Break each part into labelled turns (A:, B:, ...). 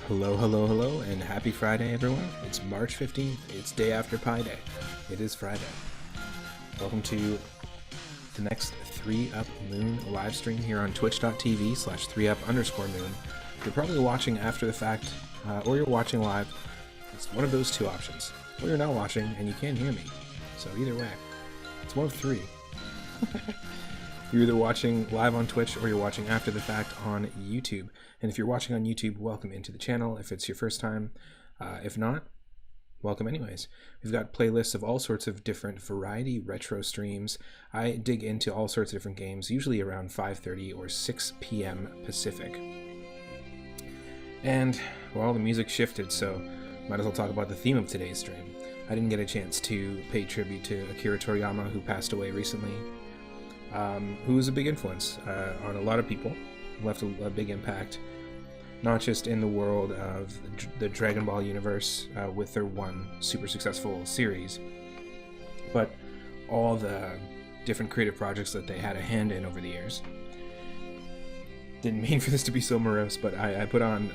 A: Hello, hello, hello, and happy Friday, everyone. It's March 15th. It's day after Pi Day. It is Friday. Welcome to the next 3UP Moon live stream here on twitch.tv/3up_moon. You're probably watching after the fact, or you're watching live. It's one of those two options. Or you're not watching, and you can't hear me. So either way, it's one of three. You're either watching live on Twitch or you're watching after the fact on YouTube. And if you're watching on YouTube, welcome into the channel if it's your first time. If not, welcome anyways. We've got playlists of all sorts of different variety retro streams. I dig into all sorts of different games, usually around 5:30 or 6 p.m. Pacific. And, well, the music shifted, so might as well talk about the theme of today's stream. I didn't get a chance to pay tribute to Akira Toriyama, who passed away recently. Who was a big influence on a lot of people, left a big impact, not just in the world of the Dragon Ball universe with their one super successful series, but all the different creative projects that they had a hand in over the years. Didn't mean for this to be so morose, but I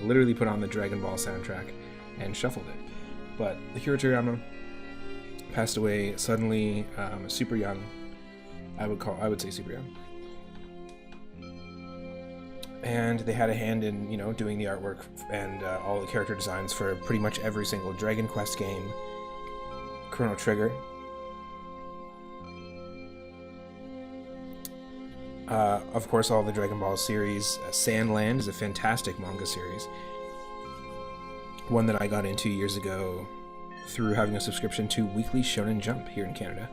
A: literally put on the Dragon Ball soundtrack and shuffled it. But Akira Toriyama passed away suddenly, super young. I would say super young. And they had a hand in, doing the artwork and all the character designs for pretty much every single Dragon Quest game, Chrono Trigger, of course all the Dragon Ball series. Sandland is a fantastic manga series, one that I got into years ago through having a subscription to Weekly Shonen Jump here in Canada.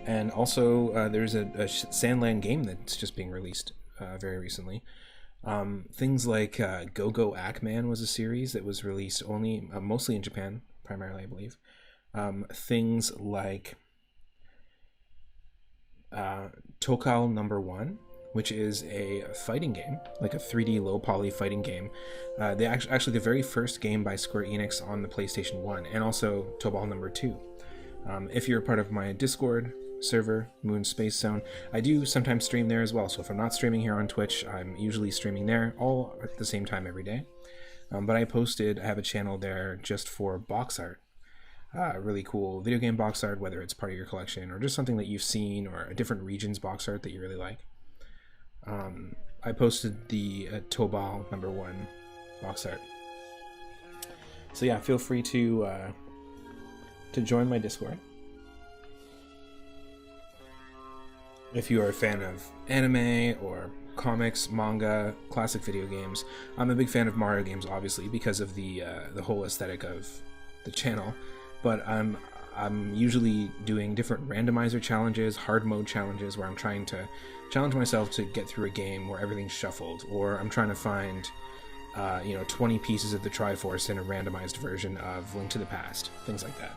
A: And also, there's a Sandland game that's just being released very recently. Things like Go-Go Ackman was a series that was released only mostly in Japan, primarily, I believe. Things like Tokal Number 1, which is a fighting game, like a 3D low-poly fighting game. Actually, the very first game by Square Enix on the PlayStation 1, and also Tobal Number 2. If you're a part of my Discord server, Moon Space Zone, I do sometimes stream there as well. So if I'm not streaming here on Twitch, I'm usually streaming there all at the same time every day. But I have a channel there just for box art. Really cool video game box art, whether it's part of your collection or just something that you've seen, or a different region's box art that you really like. I posted the Tobal Number 1 box art. So yeah, feel free to join my Discord. If you are a fan of anime or comics, manga, classic video games, I'm a big fan of Mario games, obviously, because of the whole aesthetic of the channel. But I'm usually doing different randomizer challenges, hard mode challenges, where I'm trying to challenge myself to get through a game where everything's shuffled, or I'm trying to find 20 pieces of the Triforce in a randomized version of Link to the Past, things like that.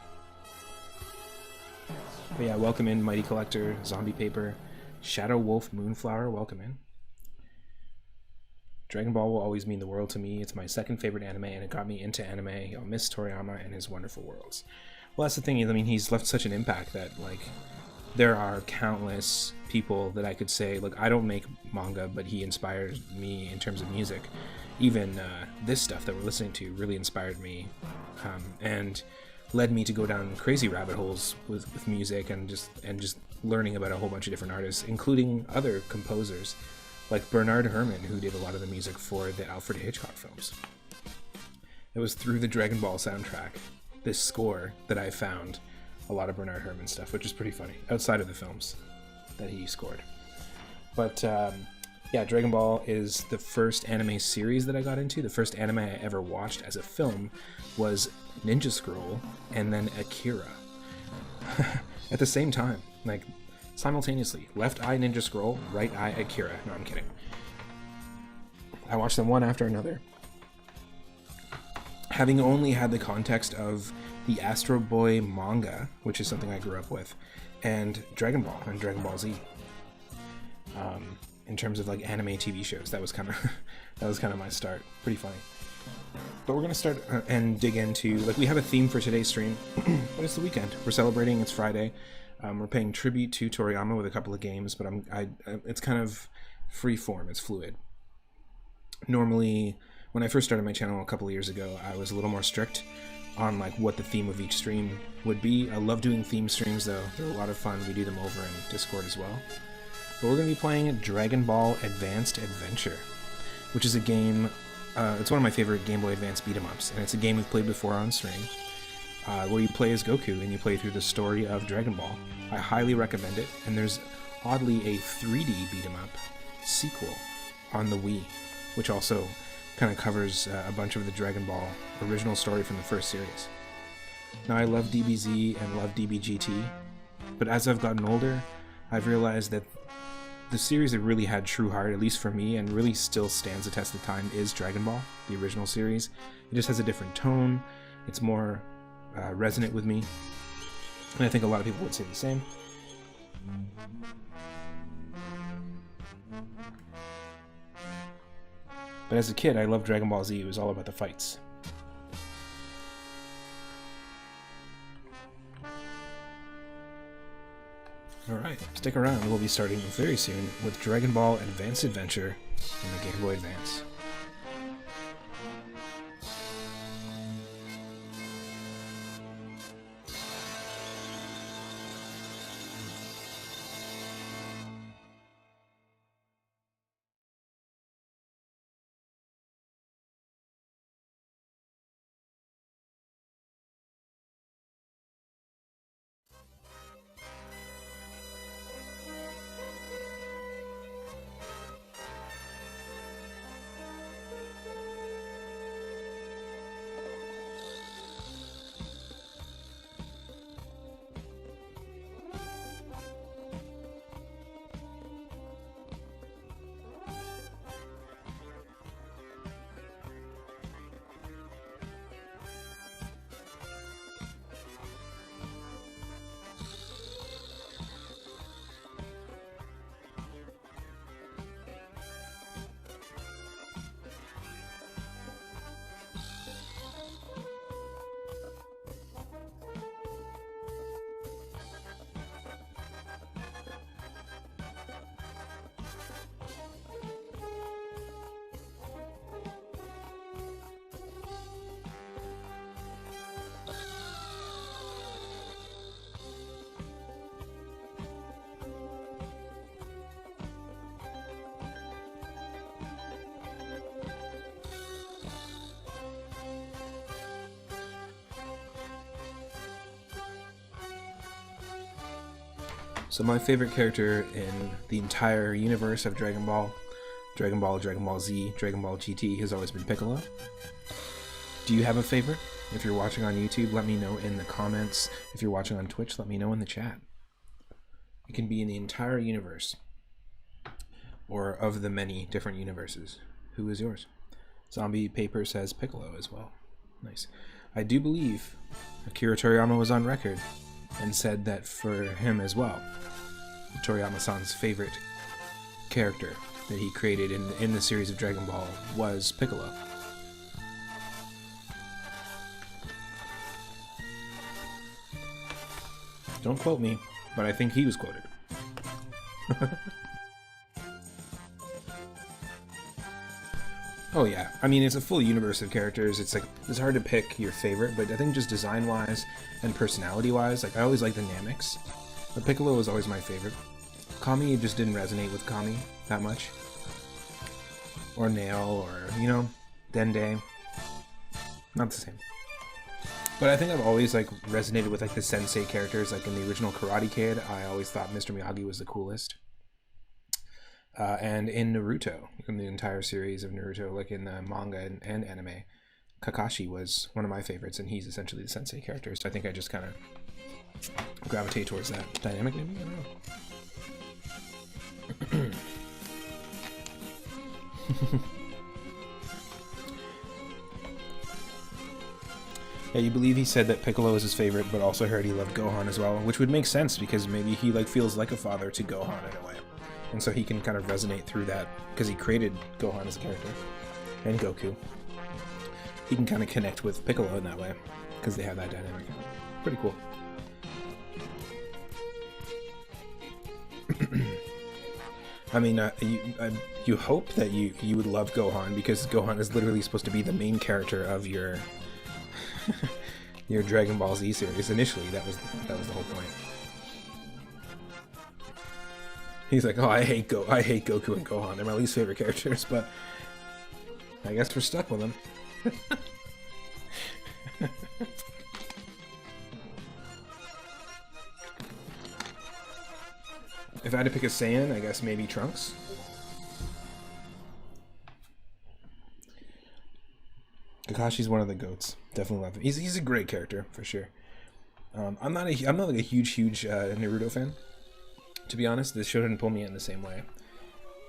A: But yeah, welcome in Mighty Collector, Zombie Paper, Shadow Wolf Moonflower, welcome in. Dragon Ball will always mean the world to me. It's my second favorite anime, and it got me into anime. I'll miss Toriyama and his wonderful worlds. Well, that's the thing, he's left such an impact that, there are countless people that I could say, I don't make manga, but he inspired me in terms of music. Even this stuff that we're listening to really inspired me, and led me to go down crazy rabbit holes with music and just learning about a whole bunch of different artists, including other composers like Bernard Herrmann, who did a lot of the music for the Alfred Hitchcock films. It was through the Dragon Ball soundtrack, this score, that I found a lot of Bernard Herrmann stuff, which is pretty funny, outside of the films that he scored. But yeah, Dragon Ball is the first anime series that I got into. The first anime I ever watched as a film was Ninja Scroll, and then Akira. At the same time, simultaneously. Left eye Ninja Scroll, right eye Akira. No, I'm kidding. I watched them one after another, having only had the context of the Astro Boy manga, which is something I grew up with, and Dragon Ball and Dragon Ball Z. In terms of anime TV shows, that was kind of my start. Pretty funny. But we're gonna start and dig into, we have a theme for today's stream, but it's the weekend. We're celebrating. It's Friday. We're paying tribute to Toriyama with a couple of games, but it's kind of free form. It's fluid. Normally, when I first started my channel a couple of years ago, I was a little more strict on like what the theme of each stream would be. I love doing theme streams though. They're a lot of fun. We do them over in Discord as well. But we're going to be playing Dragon Ball Advanced Adventure, which is a game, it's one of my favorite Game Boy Advance beat-em-ups, and it's a game we've played before on stream, where you play as Goku and you play through the story of Dragon Ball. I highly recommend it, and there's oddly a 3D beat-em-up sequel on the Wii, which also kind of covers a bunch of the Dragon Ball original story from the first series. Now, I love DBZ and love DBGT, but as I've gotten older, I've realized that the series that really had true heart, at least for me, and really still stands the test of time, is Dragon Ball, the original series. It just has a different tone. It's more resonant with me, and I think a lot of people would say the same. But as a kid, I loved Dragon Ball Z. It was all about the fights. Alright, stick around. We'll be starting very soon with Dragon Ball Advanced Adventure in the Game Boy Advance. So my favorite character in the entire universe of Dragon Ball, Dragon Ball Z, Dragon Ball GT, has always been Piccolo. Do you have a favorite? If you're watching on YouTube, let me know in the comments. If you're watching on Twitch, let me know in the chat. It can be in the entire universe, or of the many different universes. Who is yours? Zombie Paper says Piccolo as well. Nice. I do believe Akira Toriyama was on record and said that for him as well, Toriyama-san's favorite character that he created in the series of Dragon Ball was Piccolo. Don't quote me, but I think he was quoted. Oh yeah, I mean, it's a full universe of characters. It's like, it's hard to pick your favorite, but I think just design-wise and personality-wise, like, I always like the Nameks. But Piccolo was always my favorite. Kami just didn't resonate with Kami that much. Or Nail, or, you know, Dende. Not the same. But I think I've always, like, resonated with, like, the sensei characters. Like, in the original Karate Kid, I always thought Mr. Miyagi was the coolest. And in Naruto, in the entire series of Naruto, like in the manga and anime, Kakashi was one of my favorites, and he's essentially the sensei character. So I think I just kind of gravitate towards that dynamic, maybe? I don't know. Yeah, you believe he said that Piccolo was his favorite, but also heard he loved Gohan as well, which would make sense because maybe he like feels like a father to Gohan in a way. And so he can kind of resonate through that, because he created Gohan as a character, and Goku. He can kind of connect with Piccolo in that way, because they have that dynamic. Pretty cool. I mean, you hope that you would love Gohan, because Gohan is literally supposed to be the main character of your your Dragon Ball Z series. Initially, that was the whole point. He's like, oh, I hate Goku and Gohan. They're my least favorite characters, but I guess we're stuck with them. If I had to pick a Saiyan, I guess maybe Trunks. Kakashi's one of the goats. Definitely love him. He's a great character for sure. I'm not like a huge Naruto fan. To be honest, this show didn't pull me in the same way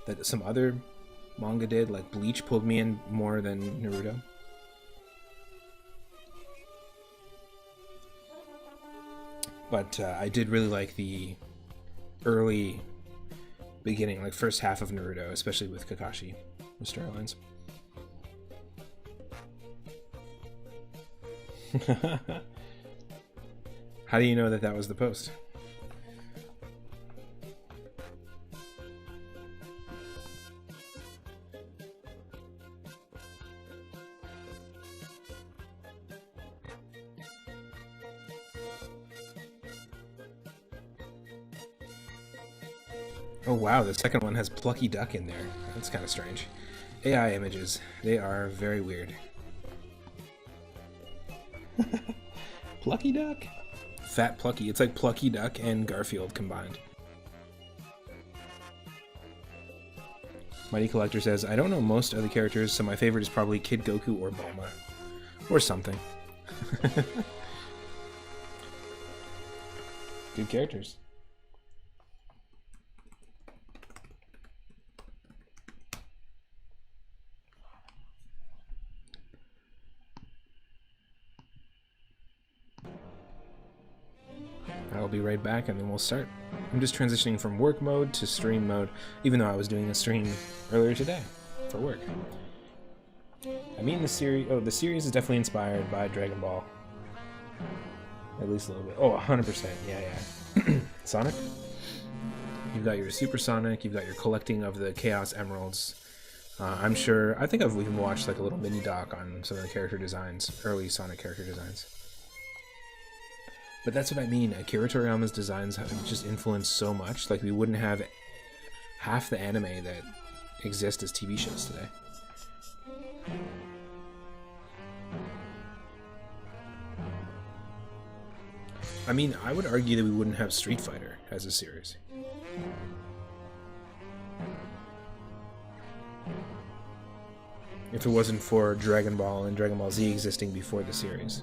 A: that some other manga did. Like Bleach pulled me in more than Naruto. But I did really like the early beginning, like first half of Naruto, especially with Kakashi, the storylines. How do you know that that was the post? Oh wow, the second one has Plucky Duck in there. That's kind of strange. AI images, they are very weird. Plucky Duck? Fat Plucky. It's like Plucky Duck and Garfield combined. Mighty Collector says, I don't know most other characters, so my favorite is probably Kid Goku or Bulma. Or something. Good characters. I'll be right back and then we'll start. I'm just transitioning from work mode to stream mode, even though I was doing a stream earlier today for work. I mean, the series is definitely inspired by Dragon Ball. At least a little bit. Oh, 100%. Yeah. Sonic? You've got your Super Sonic, you've got your collecting of the Chaos Emeralds. I think I've even watched like a little mini doc on some of the character designs, early Sonic character designs. But that's what I mean. Akira Toriyama's designs have just influenced so much. Like, we wouldn't have half the anime that exist as TV shows today. I mean, I would argue that we wouldn't have Street Fighter as a series. If it wasn't for Dragon Ball and Dragon Ball Z existing before the series.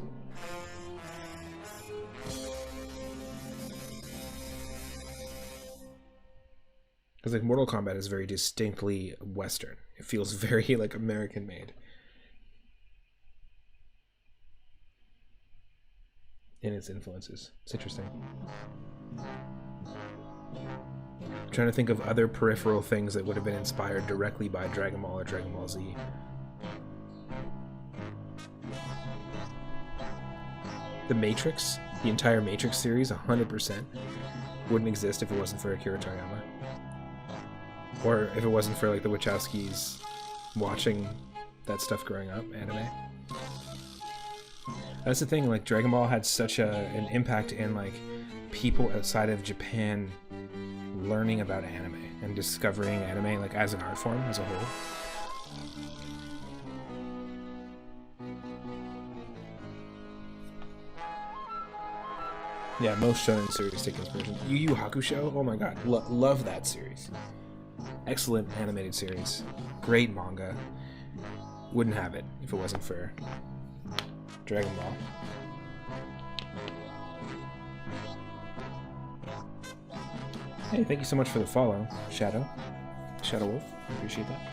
A: Because like Mortal Kombat is very distinctly Western. It feels very like American made. In its influences. It's interesting. I'm trying to think of other peripheral things that would have been inspired directly by Dragon Ball or Dragon Ball Z. The Matrix, the entire Matrix series, 100% wouldn't exist if it wasn't for Akira Toriyama. Or if it wasn't for like the Wachowskis watching that stuff growing up, anime. That's the thing, like Dragon Ball had such an impact in like people outside of Japan learning about anime and discovering anime like as an art form as a whole. Yeah, most shonen series take inspiration. Yu Yu Hakusho, oh my god, love that series. Excellent animated series. Great manga. Wouldn't have it if it wasn't for Dragon Ball. Hey, thank you so much for the follow, Shadow Wolf. I appreciate that.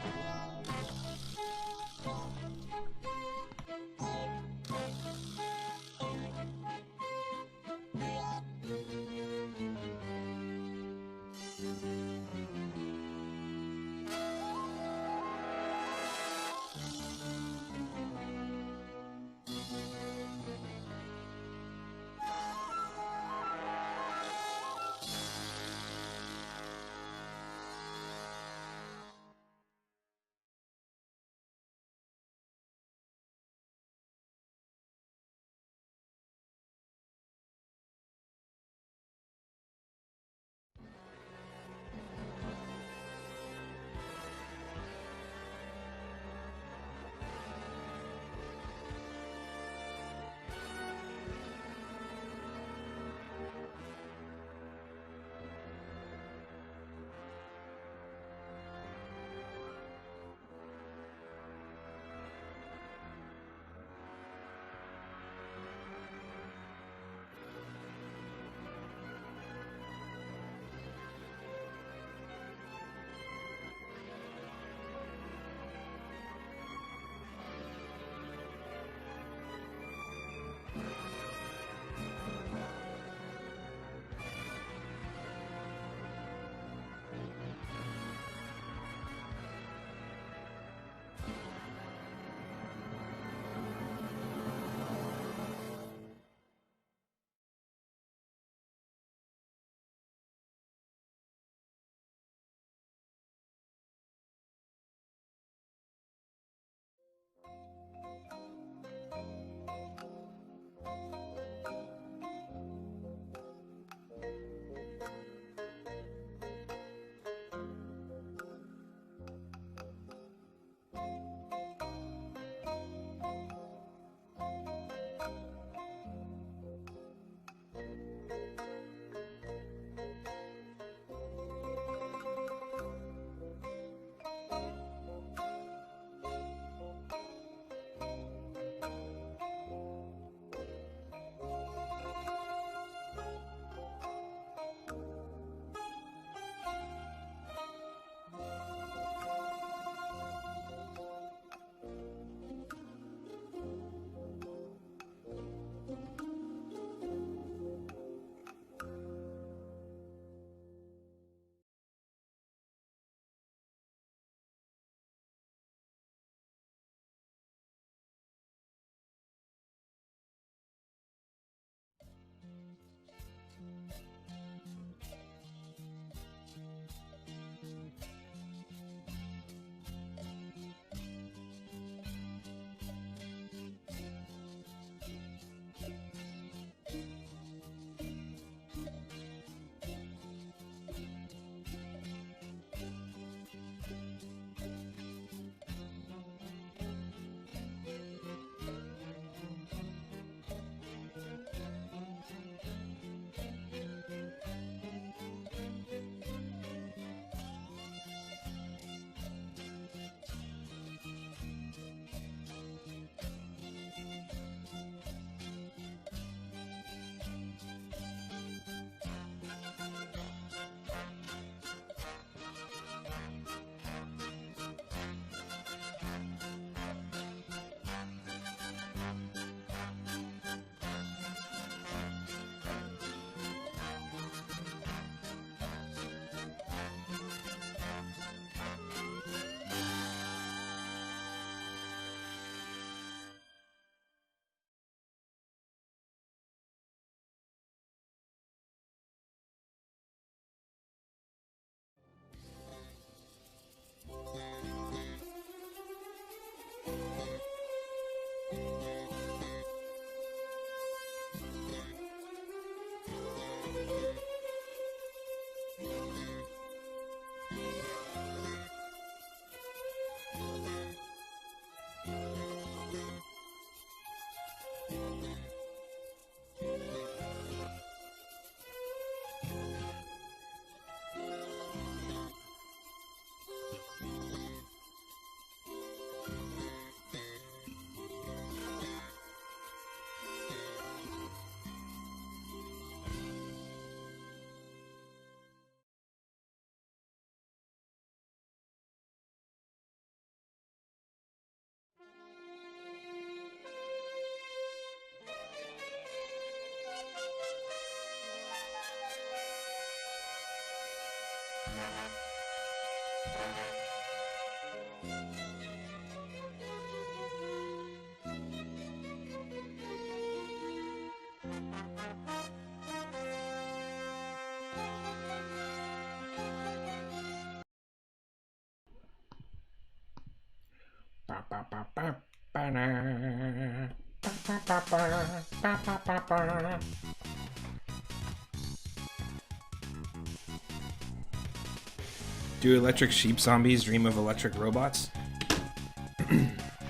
A: Do electric sheep zombies dream of electric robots?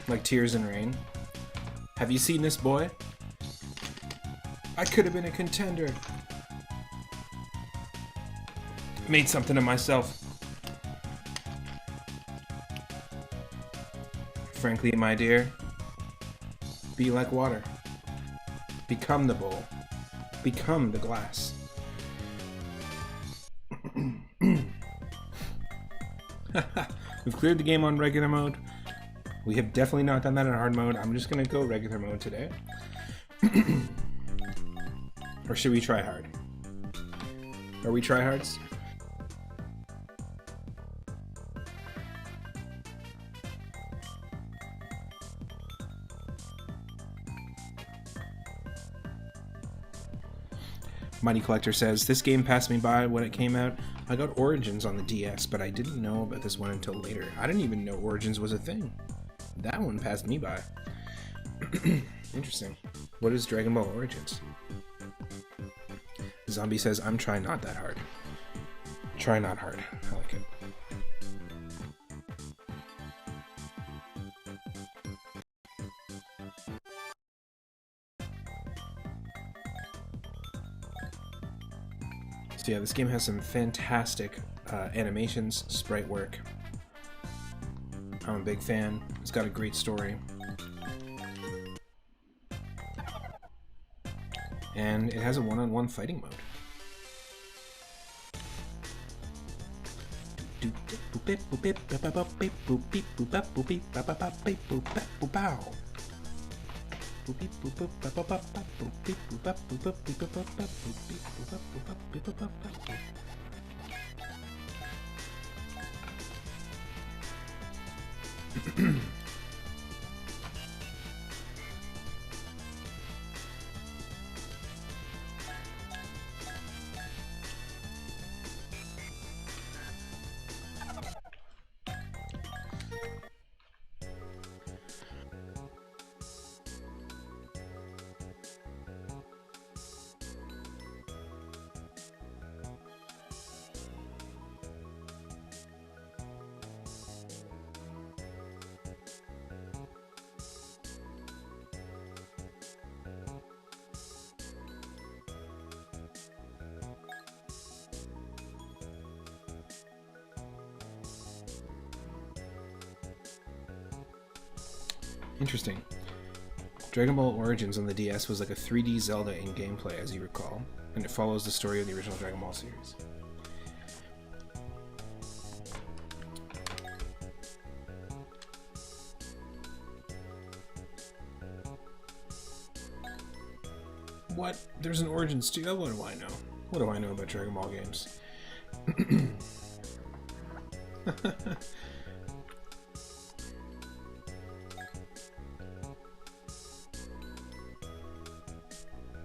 A: Like Tears in Rain? Have you seen this boy? I could have been a contender. Made something of myself. Frankly, my dear, be like water. Become the bowl. Become the glass. We've cleared the game on regular mode. We have definitely not done that in hard mode. I'm just gonna go regular mode today. Or should we try hard? Are we tryhards? Mighty Collector says, this game passed me by when it came out. I got Origins on the DS, but I didn't know about this one until later. I didn't even know Origins was a thing. That one passed me by. Interesting. What is Dragon Ball Origins? Zombie says, I'm trying not that hard. Try not hard. I like it. So yeah, this game has some fantastic animations, sprite work. I'm a big fan. It's got a great story. And it has a one-on-one fighting mode. Interesting. Dragon Ball Origins on the DS was like a 3D Zelda in gameplay, as you recall, and it follows the story of the original Dragon Ball series. What? There's an Origins too? What do I know? What do I know about Dragon Ball games?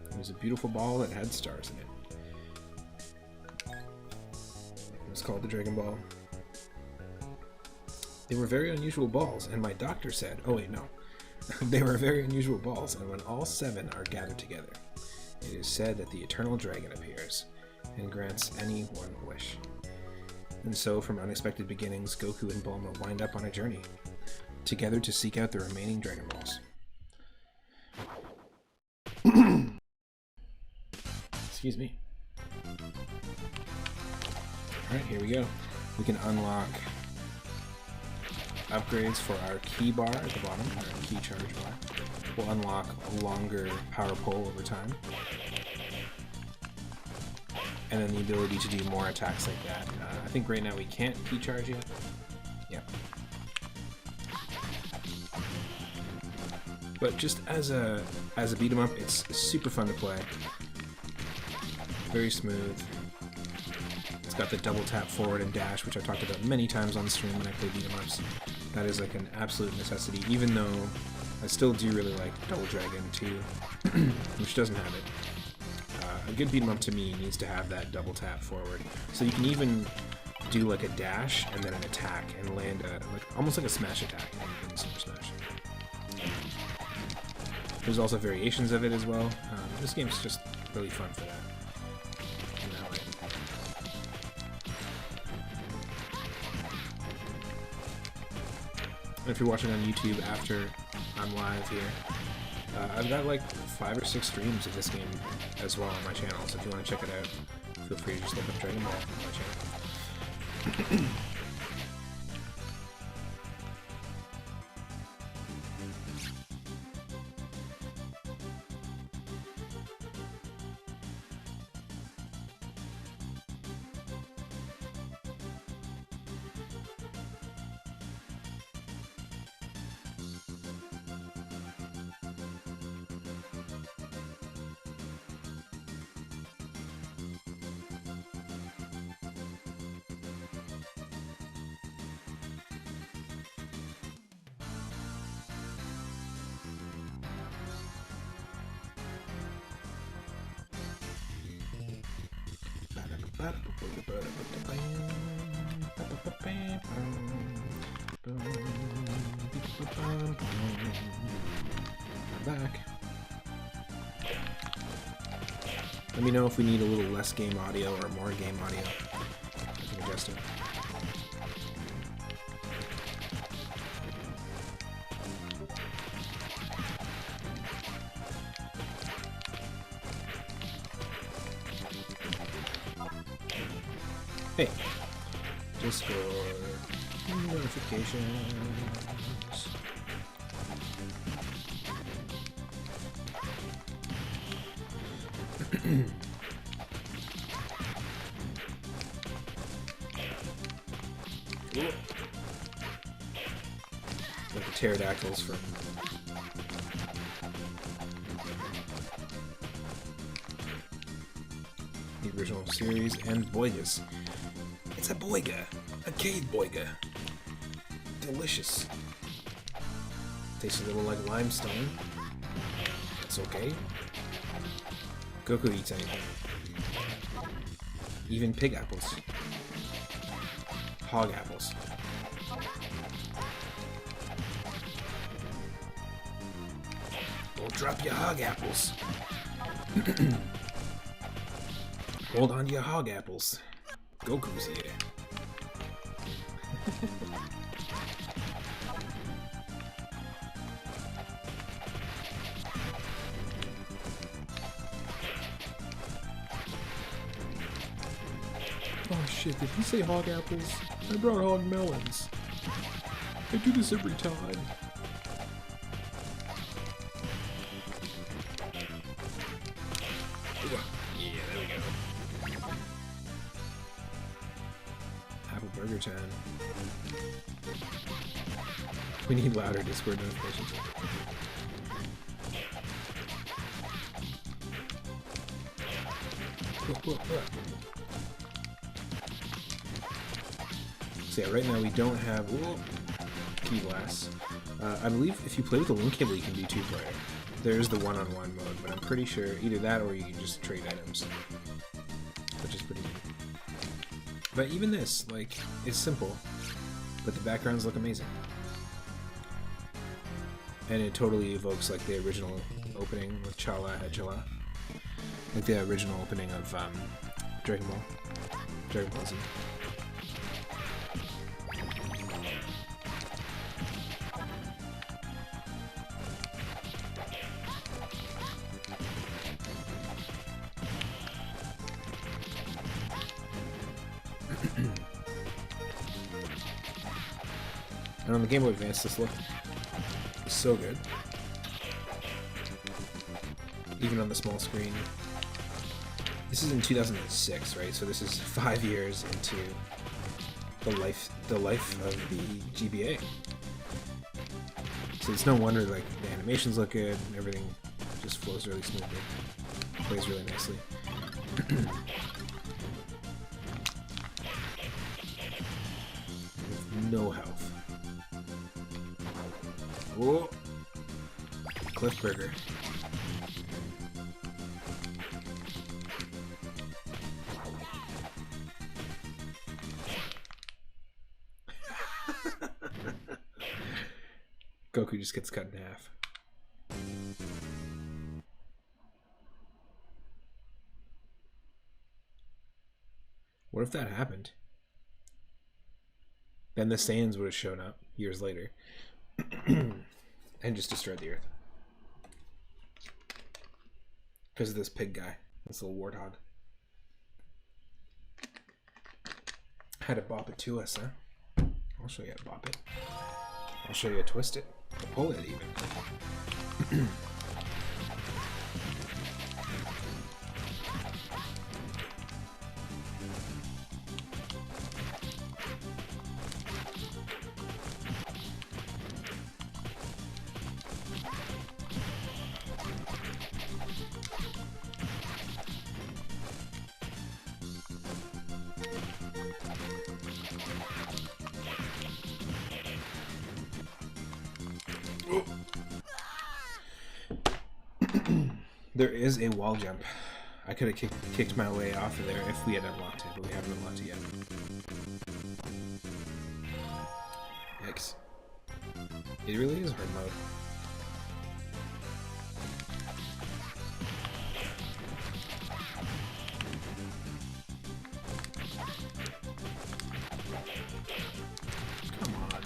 A: It was a beautiful ball that had stars in it. It was called the Dragon Ball. They were very unusual balls, and my doctor said, oh wait, no. They were very unusual balls, and when all 7 are gathered together, it is said that the eternal dragon appears and grants any one wish. And so, from unexpected beginnings, Goku and Bulma wind up on a journey, together to seek out the remaining Dragon Balls. Excuse me. Alright, here we go. We can unlock upgrades for our key bar at the bottom, our key charge bar. We'll unlock a longer power pole over time. And then the ability to do more attacks like that. I think right now we can't key charge yet. Yeah. But just as a beat 'em up, it's super fun to play. Very smooth. It's got the double tap forward and dash, which I've talked about many times on stream when I play beat 'em ups. That is like an absolute necessity, even though I still do really like Double Dragon 2, which doesn't have it. A good beat 'em up to me needs to have that double tap forward. So you can even do like a dash and then an attack and land almost like a smash attack in Super Smash. There's also variations of it as well. This game's just really fun for that. In that way. And if you're watching on YouTube after I'm live here, I've got like 5 or 6 streams of this game as well on my channel, so if you want to check it out, feel free to just look up Dragon Ball on my channel. Back. Let me know if we need a little less game audio or more game audio. I can adjust it. Hey, just for notifications. Like the pterodactyls from the original series, and boigas. It's a boiga, a cave boiga. Delicious. Tastes a little like limestone. That's okay. Goku eats anything. Even pig apples. Hog apples. Don't drop your hog apples. Hold on to your hog apples. Goku's here. Oh shit, did he say hog apples? I brought hog melons. I do this every time. Burger time. We need louder Discord notifications. So yeah, right now we don't have key blasts. I believe if you play with the link cable, you can do 2-player. There's the one-on-one mode, but I'm pretty sure either that or you can just trade items, which is pretty neat. But even this, like, it's simple, but the backgrounds look amazing. And it totally evokes, like, the original opening with Chala Hechala. Like the original opening of Dragon Ball Z. And on the Game Boy Advance, this look is so good. Even on the small screen. This is in 2006, right? So this is 5 years into the life of the GBA. So it's no wonder like the animations look good, and everything just flows really smoothly, plays really nicely. With no health. Whoa! Cliff Burger. Goku just gets cut in half. What if that happened? Then the Saiyans would have shown up years later and just destroyed the Earth. Because of this pig guy, this little warthog. Had to bop it to us, huh? I'll show you how to bop it. I'll show you how to twist it. Or pull it, even. There is a wall jump. I could have kicked my way off of there if we had unlocked it, but we haven't unlocked it yet. Yikes. It really is hard mode. Come on.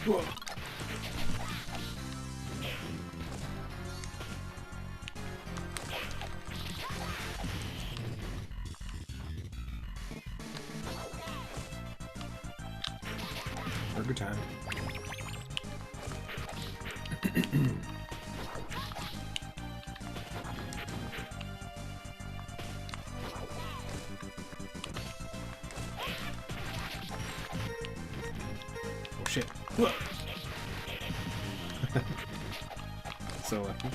A: Whoa. Burger time. Oh shit. So lucky.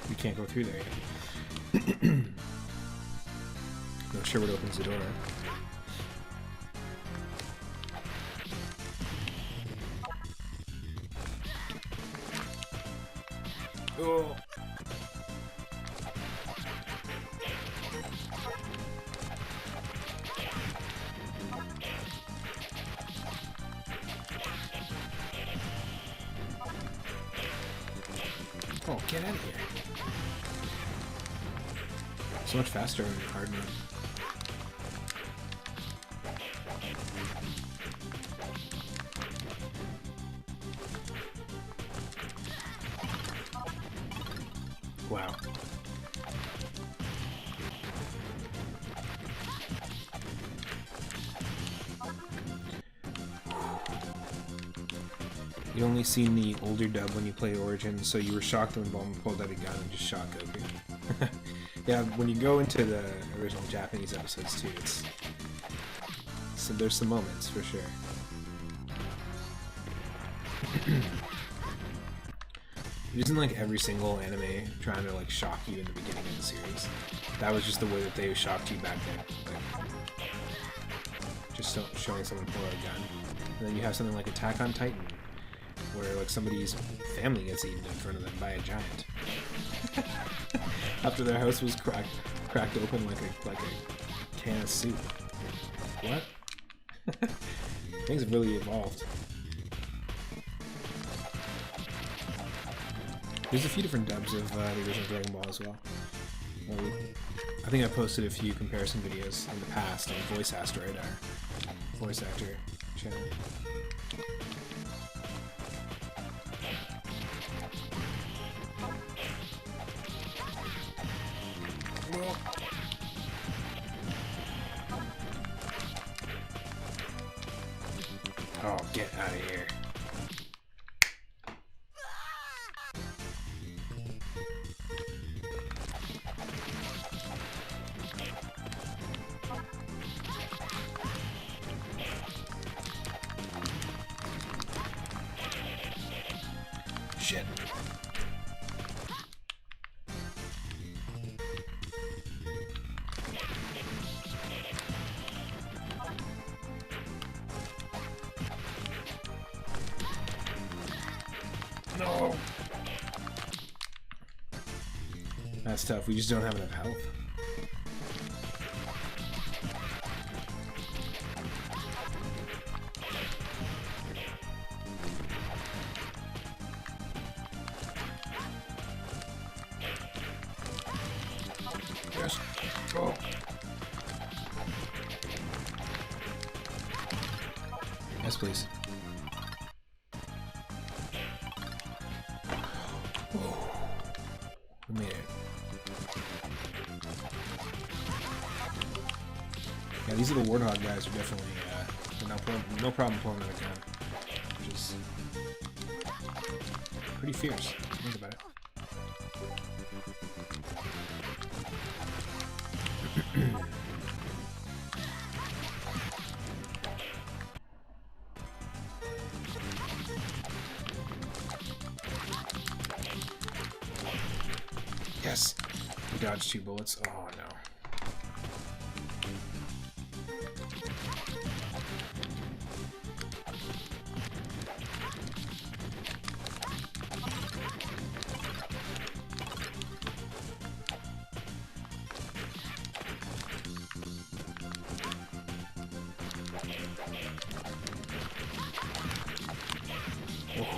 A: We can't go through there yet. Not sure what opens the door. Oh. Oh, get out of here. So much faster in hard mode. Wow. You only seen the older dub when you play Origin, so you were shocked when Bulma pulled out a gun and just shot Goku. Yeah, when you go into the original Japanese episodes too, so there's some moments for sure. It isn't like every single anime trying to like shock you in the beginning of the series. That was just the way that they shocked you back then. Like, just showing someone pull out a gun. And then you have something like Attack on Titan, where like somebody's family gets eaten in front of them by a giant. After their house was cracked open like a can of soup. What? Things have really evolved. There's a few different dubs of the original Dragon Ball as well. I think I posted a few comparison videos in the past on Voice Asteroid, our voice actor channel. Oh, get out of here. Shit. No. That's tough. We just don't have enough health. Yes. Go. Yes, please. We made it. Yeah, these little Warthog guys are definitely no problem pulling out a gun, which is pretty fierce. Think about it. Yes! We dodged 2 bullets. Oh no.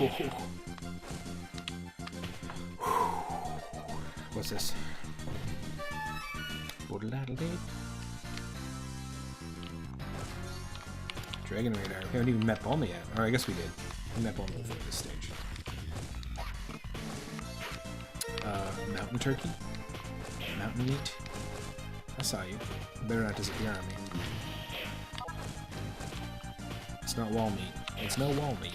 A: Oh. What's this? Dragon Radar. We haven't even met Bulma yet. Or I guess we did. We met Bulma before this stage. Mountain turkey? Mountain meat? I saw you. You better not disappear on me. It's not wall meat. It's no wall meat.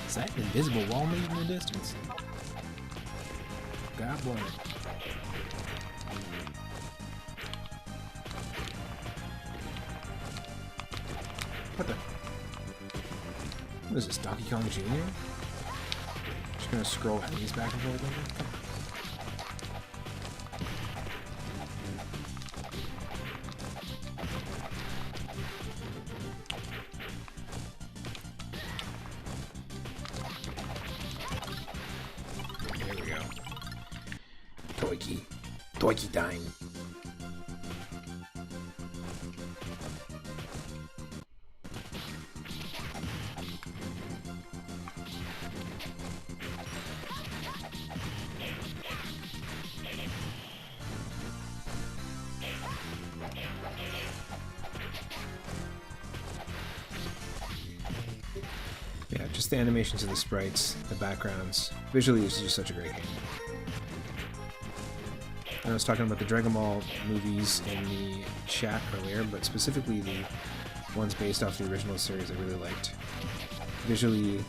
A: Is that invisible wall meat in the distance? God bless it. What the? What is this, Donkey Kong Jr.? Just gonna scroll enemies back and forth over? Come on. Toiki. Toiki time. Yeah, just the animations of the sprites, the backgrounds. Visually, it's just such a great game. I was talking about the Dragon Ball movies in the chat earlier, but specifically the ones based off the original series I really liked. Visually,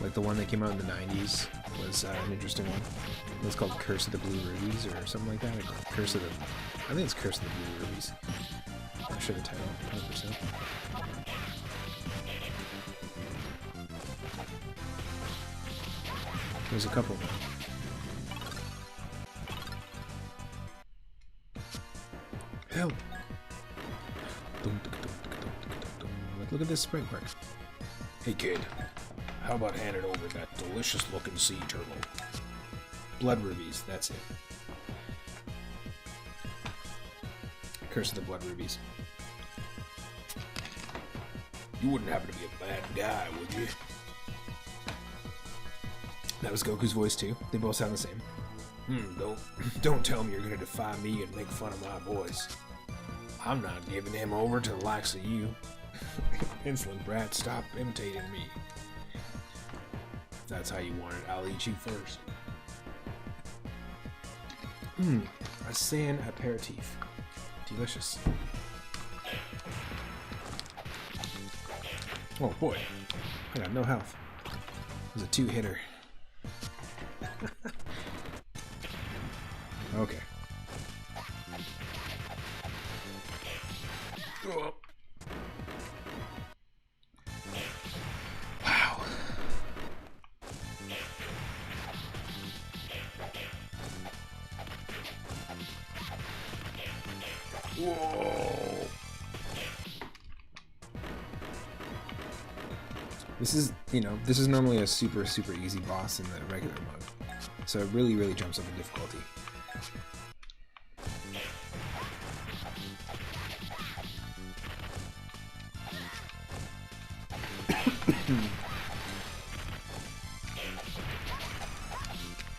A: like the one that came out in the 90s was an interesting one. It was called Curse of the Blue Rubies or something like that. Like Curse of the... I think it's Curse of the Blue Rubies. I'm not sure the title, 100%. There's a couple. Help! Look at this sprite work. Hey kid, how about handing over that delicious looking sea turtle? Blood rubies, that's it. Curse of the Blood Rubies. You wouldn't happen to be a bad guy, would you? That was Goku's voice too. They both sound the same. Don't tell me you're gonna defy me and make fun of my voice. I'm not giving him over to the likes of you. Insolent brat, stop imitating me. If that's how you want it, I'll eat you first. A sand aperitif. Delicious. Oh boy, I got no health. It was a two-hitter. Okay. Oh. Wow. Whoa. This is, this is normally a super easy boss in the regular mode. So it really jumps up in difficulty.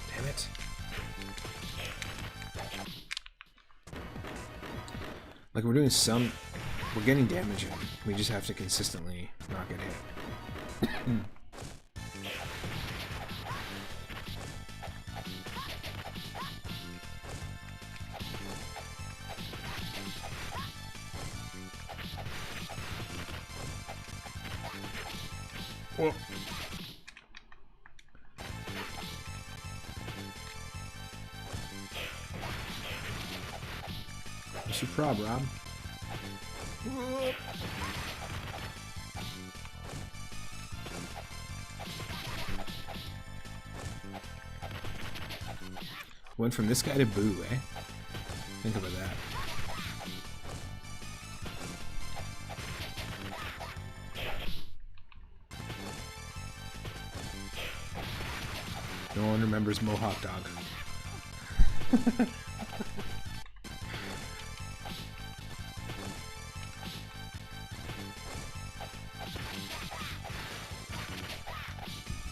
A: Damn it. Like we're getting damage in. We just have to consistently not get hit. Whoa. What's your prob, Rob? Whoa. Went from this guy to Boo, eh? Think about that. No one remembers Mohawk Dog.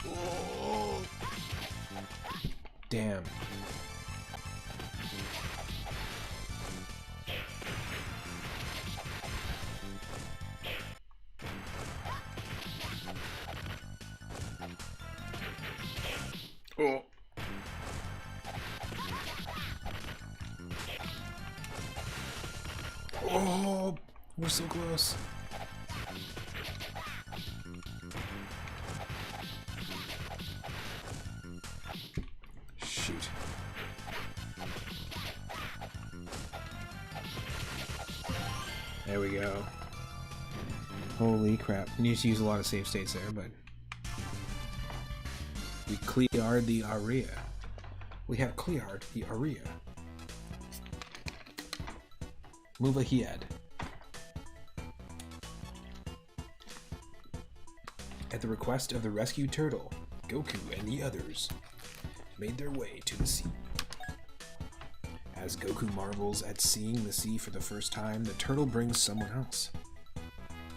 A: Oh. Damn. Oh. Oh, we're so close. Shoot. There we go. Holy crap. We need to use a lot of save states there, but we cleared the area. We have cleared the area. Move ahead. At the request of the rescued turtle, Goku and the others made their way to the sea. As Goku marvels at seeing the sea for the first time, the turtle brings someone else.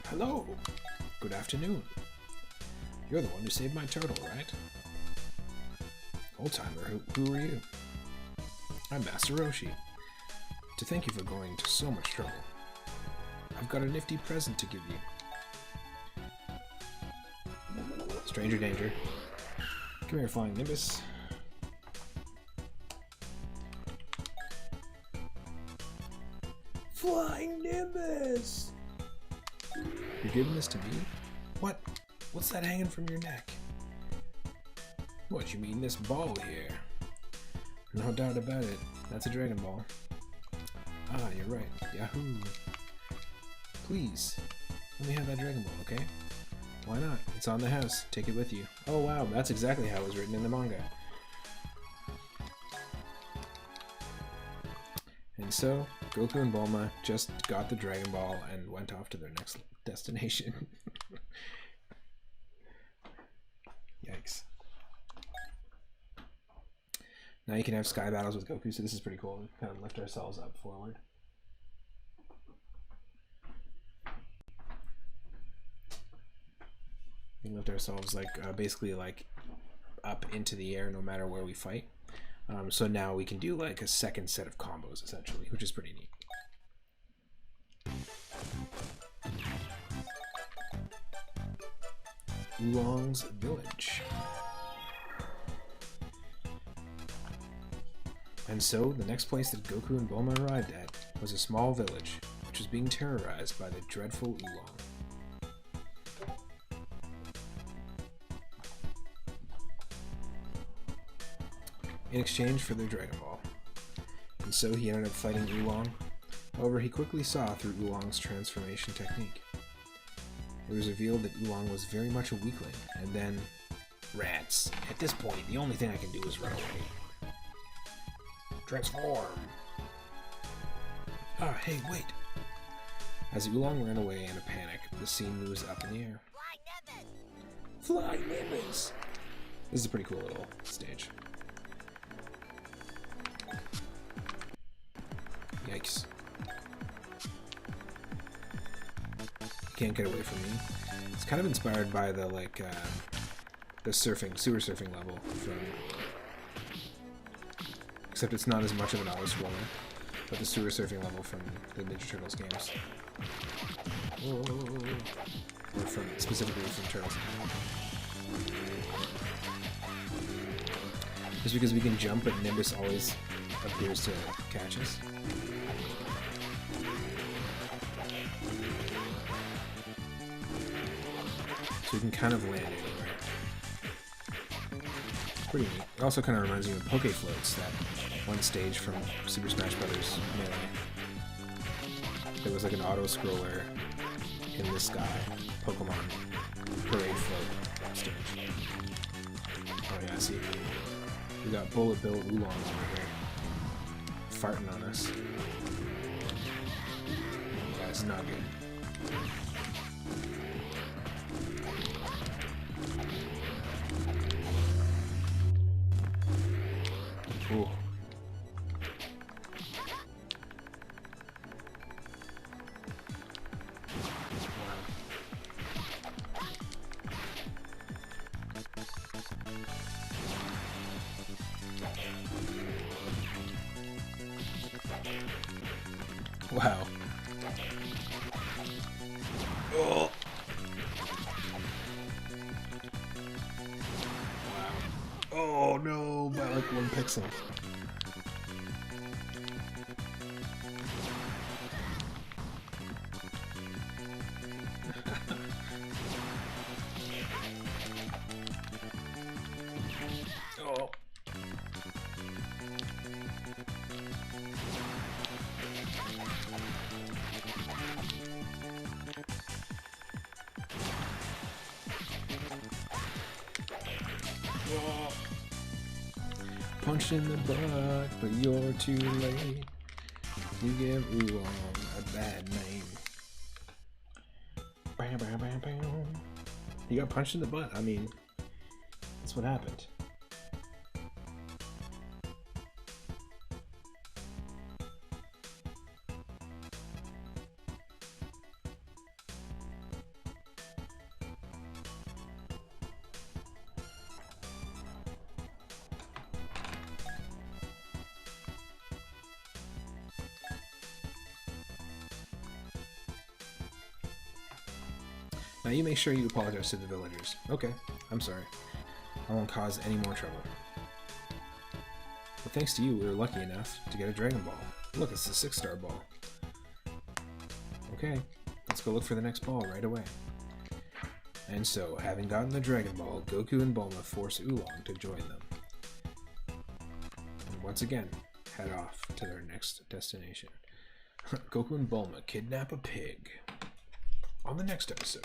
A: Hello! Good afternoon. You're the one who saved my turtle, right? Old-timer, who are you? I'm Master Roshi. To thank you for going to so much trouble. I've got a nifty present to give you. Stranger danger. Come here, Flying Nimbus. Flying Nimbus! You're giving this to me? What? What's that hanging from your neck? What, you mean this ball here? No doubt about it. That's a Dragon Ball. Ah, you're right. Yahoo! Please, let me have that Dragon Ball, okay? Why not? It's on the house. Take it with you. Oh wow, that's exactly how it was written in the manga. And so, Goku and Bulma just got the Dragon Ball and went off to their next destination. Yikes. Now you can have sky battles with Goku, so this is pretty cool. We kind of lift ourselves up forward. We can lift ourselves basically up into the air no matter where we fight. So now we can do like a second set of combos essentially, which is pretty neat. Oolong's village. And so the next place that Goku and Bulma arrived at was a small village, which was being terrorized by the dreadful Oolong. In exchange for their Dragon Ball. And so he ended up fighting Oolong. However, he quickly saw through Oolong's transformation technique. It was revealed that Oolong was very much a weakling, and then... Rats. At this point, the only thing I can do is run away. Transform! Ah, hey, wait! As Oolong ran away in a panic, the scene moves up in the air. Fly Nimbus! This is a pretty cool little stage. Yikes. Can't get away from me. It's kind of inspired by the the sewer surfing level from, except it's not as much of an auto-scroller, but the sewer surfing level from the Ninja Turtles games. Or specifically from Turtles. Just because we can jump, but Nimbus always appears to catch us. So you can kind of land anywhere. Pretty neat. It also kind of reminds me of Poke Floats, that one stage from Super Smash Bros. Melee. There was like an auto-scroller in the sky Pokemon Parade Float stage. Oh yeah, see? We got Bullet Bill Oolong over here. Farting on us. That's not good. Ooh. Wow. Oh. Wow. Oh no, by like 1 pixel. Oh. Punched in the butt, but you're too late. You give Oolong a bad name. Bam, bam, bam, bam. He got punched in the butt. I mean, that's what happened. Now you make sure you apologize to the villagers. Okay, I'm sorry. I won't cause any more trouble. But thanks to you, we were lucky enough to get a Dragon Ball. Look, it's the 6-star ball. Okay, let's go look for the next ball right away. And so, having gotten the Dragon Ball, Goku and Bulma force Oolong to join them. And once again, head off to their next destination. Goku and Bulma kidnap a pig. On the next episode.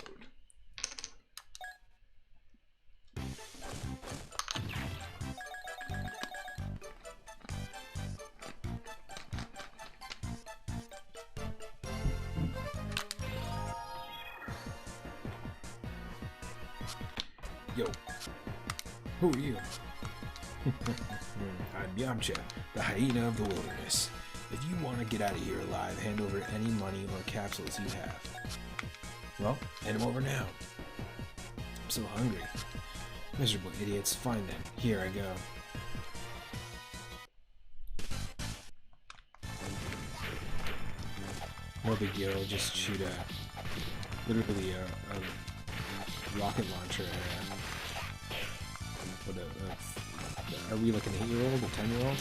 A: Yo, who are you? I'm Yamcha, the hyena of the wilderness. If you want to get out of here alive, hand over any money or capsules you have. Well, hand them over now. I'm so hungry. Miserable idiots, fine then. Here I go. No big deal, I'll just shoot literally a rocket launcher at are we like an 8-year-old, a 10-year-old?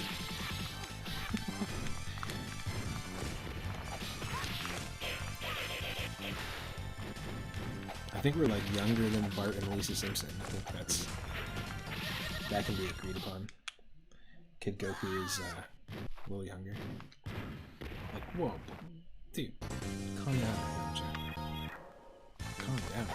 A: I think we're like younger than Bart and Lisa Simpson. I think that can be agreed upon. Kid Goku is a little younger. Like, whoa, dude, calm down, Yamcha. Calm down.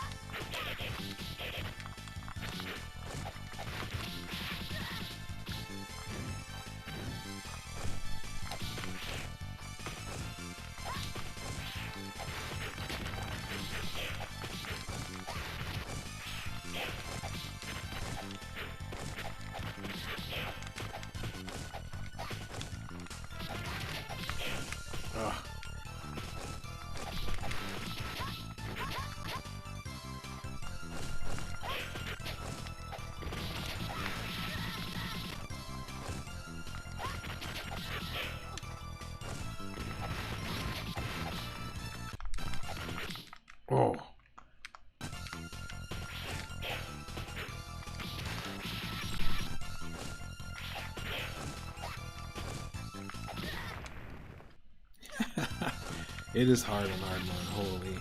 A: Oh. It is hard on hard mode, holy.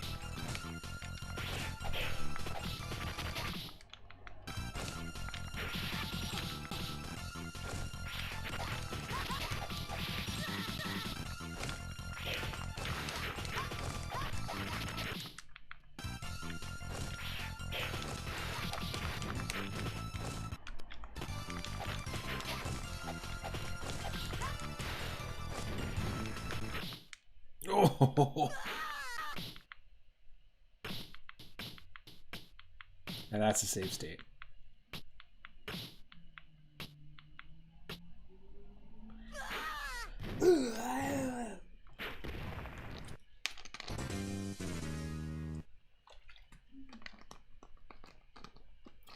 A: Oh. And that's a save state.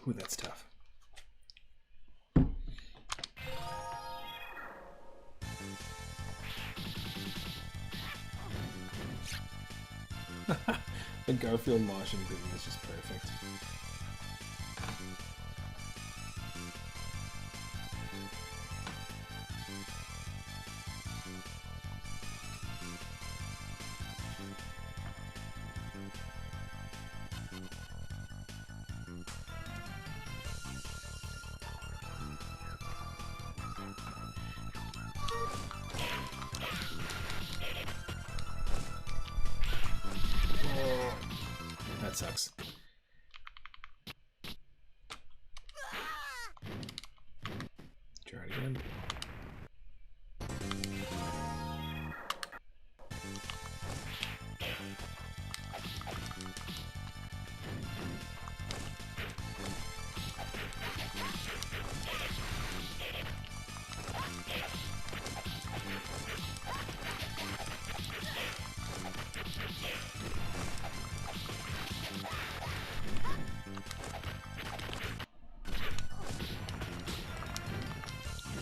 A: Ooh, that's tough. The Garfield motion boom is just perfect. That sucks. Try it again.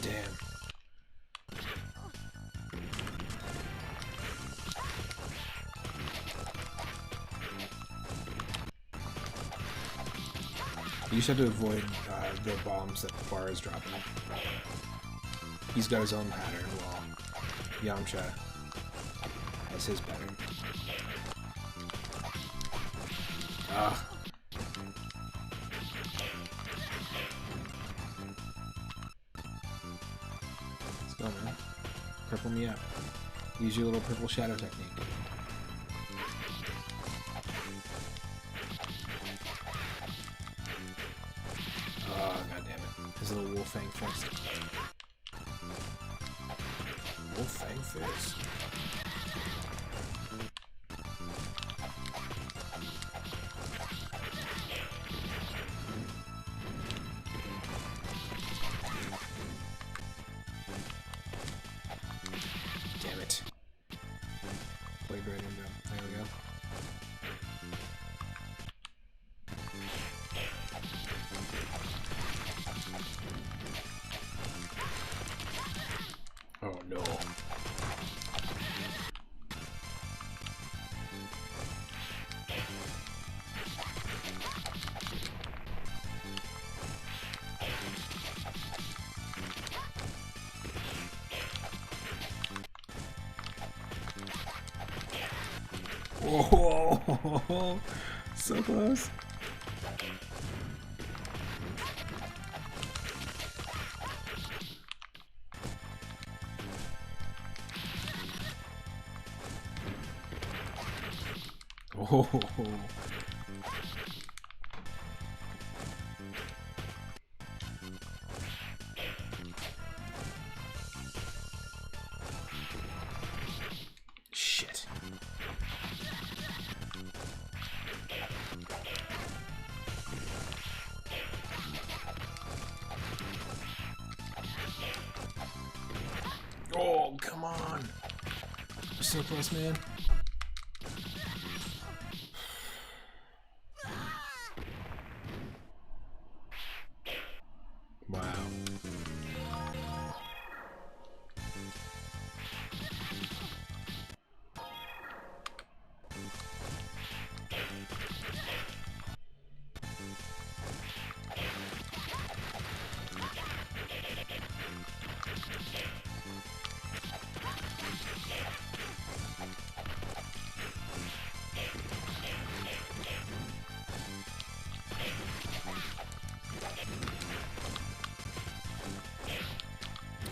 A: Damn. You just have to avoid the bombs that Bar is dropping. He's got his own pattern, while Yamcha has his pattern. Ah. Let's go, man. Purple me up. Use your little purple shadow technique. Oh, goddammit. His little Wolfang fist. Wolfang fist. Damn it. Played right into him. There we go. Oh no. Oh, so close. Oh. Shit. Oh, come on. You're so close, man. Wow.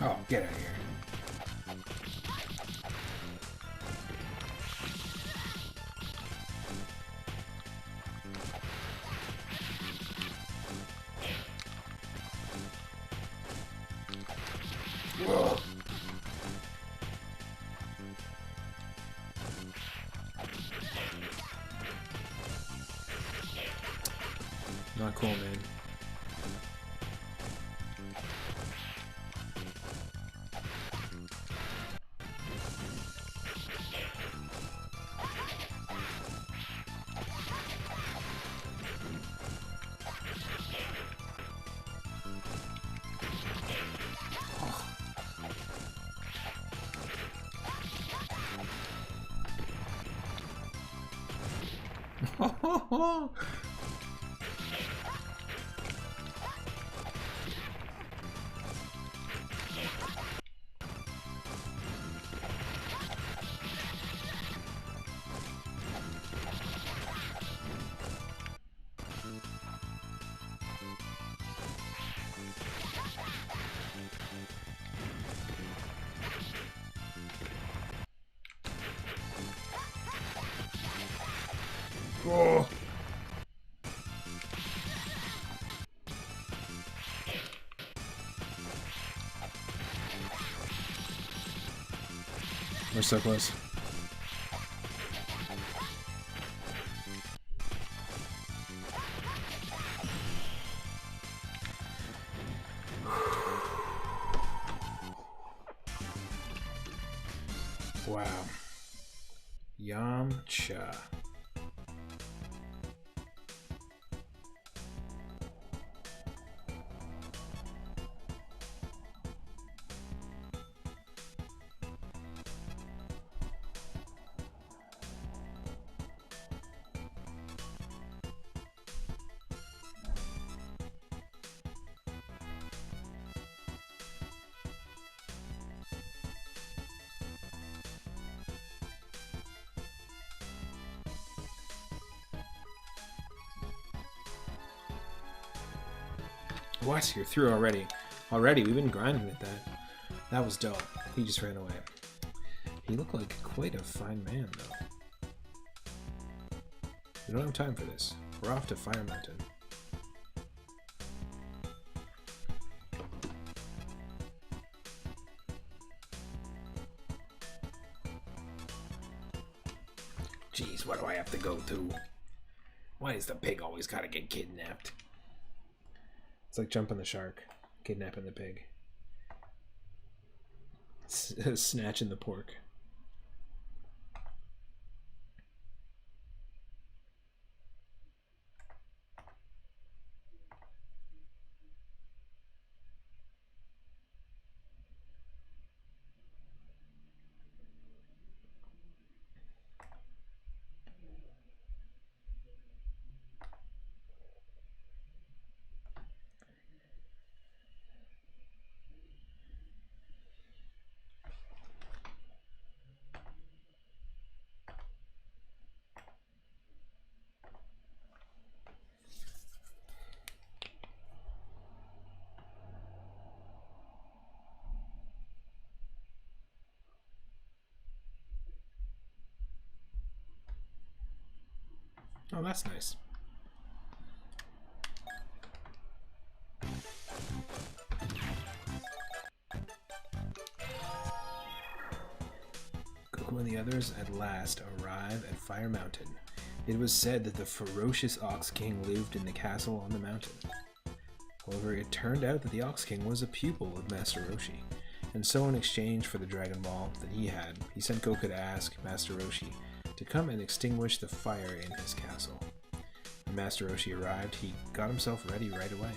A: Oh, get out of here. Whoa. Not cool, man. Oh. Oh. We're so close. Wow. Yamcha. What? You're through already? Already? We've been grinding at that. That was dope. He just ran away. He looked like quite a fine man, though. We don't have time for this. We're off to Fire Mountain. Jeez, what do I have to go to? Why is the pig always gotta get kidnapped? It's like jumping the shark, kidnapping the pig, snatching the pork. Oh, that's nice. Goku and the others at last arrive at Fire Mountain. It was said that the ferocious Ox King lived in the castle on the mountain. However, it turned out that the Ox King was a pupil of Master Roshi, and so in exchange for the Dragon Ball that he had, he sent Goku to ask Master Roshi to come and extinguish the fire in his castle. When Master Roshi arrived, he got himself ready right away.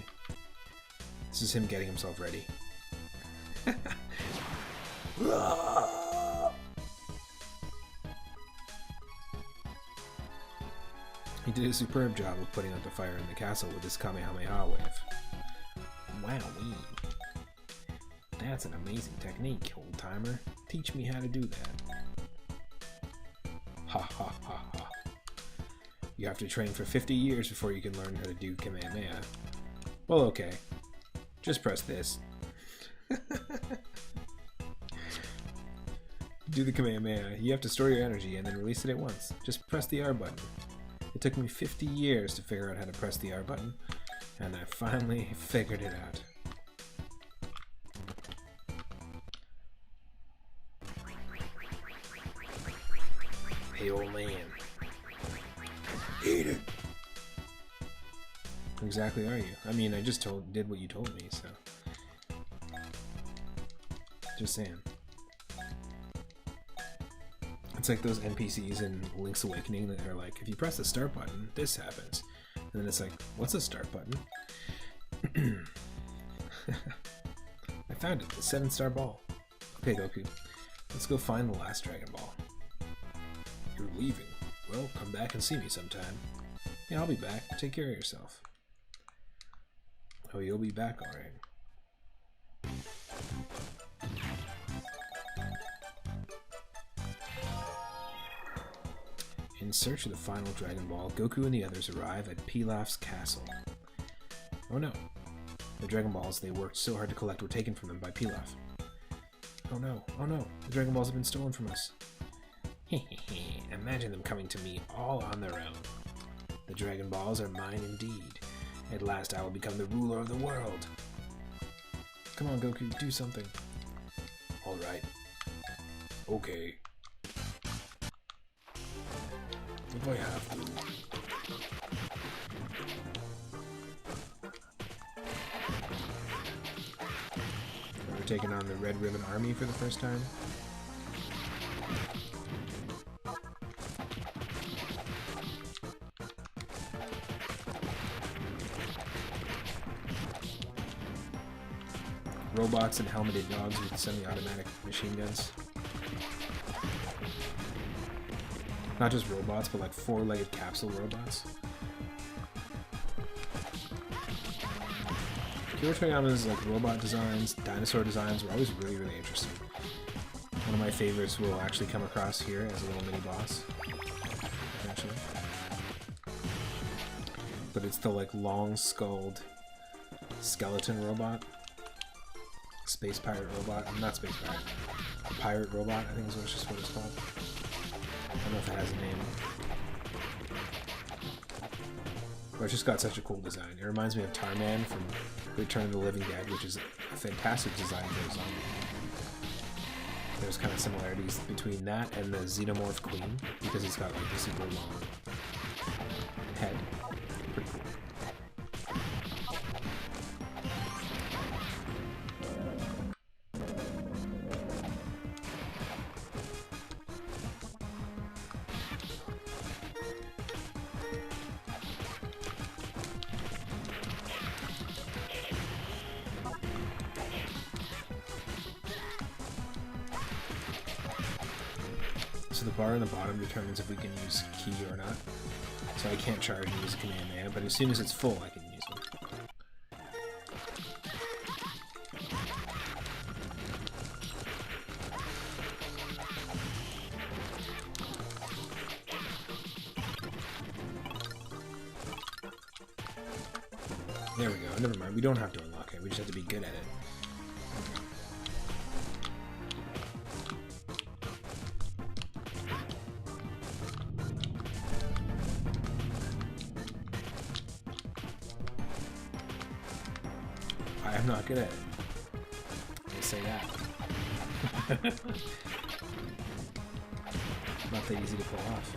A: This is him getting himself ready. He did a superb job of putting out the fire in the castle with his Kamehameha wave. Wowee. That's an amazing technique, old-timer. Teach me how to do that. Ha ha ha ha. You have to train for 50 years before you can learn how to do Kamehameha. Well, okay. Just press this. Do the Kamehameha. You have to store your energy and then release it at once. Just press the R button. It took me 50 years to figure out how to press the R button, and I finally figured it out. Hey, old man. Eat it. Who exactly are you? I mean, I just did what you told me, so. Just saying. It's like those NPCs in Link's Awakening that are like, if you press the start button, this happens. And then it's like, what's a start button? I found it, the 7-star ball. Okay, Goku, let's go find the last Dragon Ball. You're leaving. Well, come back and see me sometime. Yeah, I'll be back. Take care of yourself. Oh, you'll be back, alright. In search of the final Dragon Ball, Goku and the others arrive at Pilaf's castle. Oh no. The Dragon Balls they worked so hard to collect were taken from them by Pilaf. Oh no, oh no, the Dragon Balls have been stolen from us. Hehehe, imagine them coming to me all on their own. The Dragon Balls are mine indeed. At last I will become the ruler of the world. Come on, Goku, do something. Alright. Okay. If I have to. We're taking on the Red Ribbon Army for the first time. Robots and helmeted dogs with semi-automatic machine guns. Not just robots, but like 4-legged capsule robots. Akira Toriyama's like robot designs, dinosaur designs were always really, really interesting. One of my favorites will actually come across here as a little mini boss, eventually. But it's the like long-skulled skeleton robot. Space pirate robot. I'm not space pirate. Pirate robot, I think is just what it's called. I don't know if it has a name. But it's just got such a cool design. It reminds me of Tarman from Return of the Living Dead, which is a fantastic design for a zombie. There's kind of similarities between that and the Xenomorph Queen, because it's got like the super long head. Pretty cool. So the bar on the bottom determines if we can use key or not. So I can't charge and use command mana, but as soon as it's full, I can use them. There we go. Never mind. We don't have to unlock it. We just have to be good at it. I'm not good at it. I'll say that. Not that easy to pull off.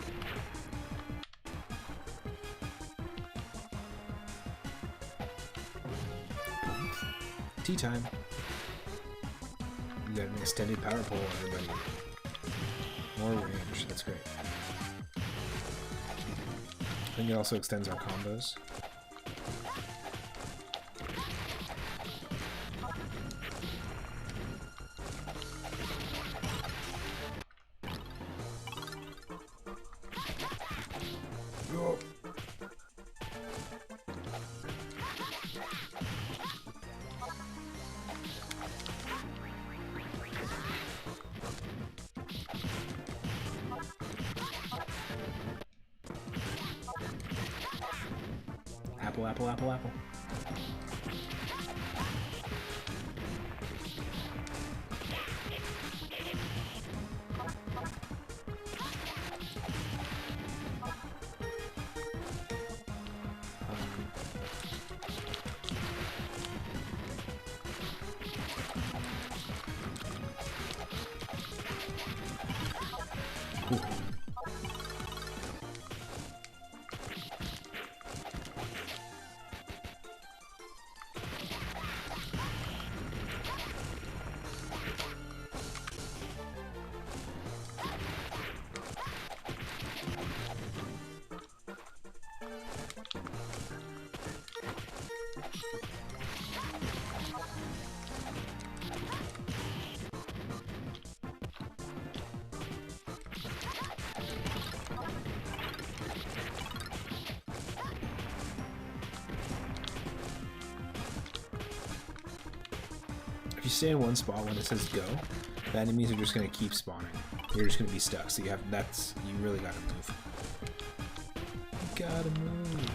A: Tea time. You got an extended power pole, everybody. More range, that's great. I think it also extends our combos. Apple, apple, apple, apple. Ooh. If you stay in one spot when it says go, the enemies are just gonna keep spawning. You're just gonna be stuck. So you really gotta move. You gotta move.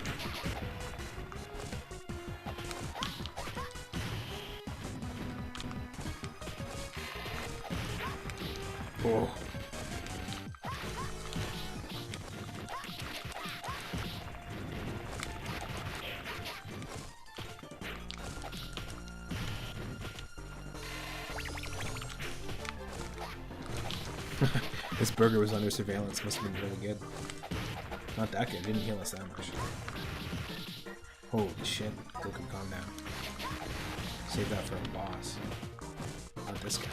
A: Oh. This burger was under surveillance. Must have been really good. Not that good. Didn't heal us that much. Holy shit. Goku, calm down. Save that for a boss. Not this guy.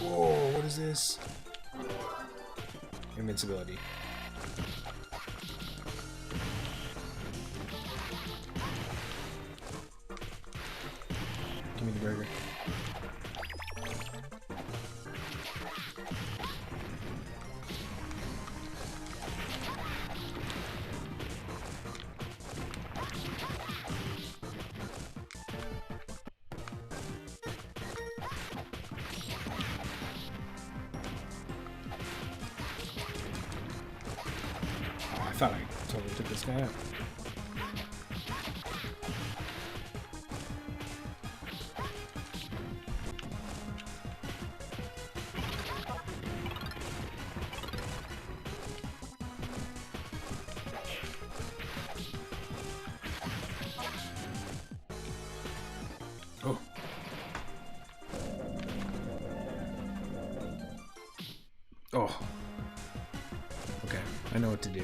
A: Whoa, what is this? Invincibility. burger. Oh, I thought I totally took this guy out. Oh. Oh. Okay, I know what to do.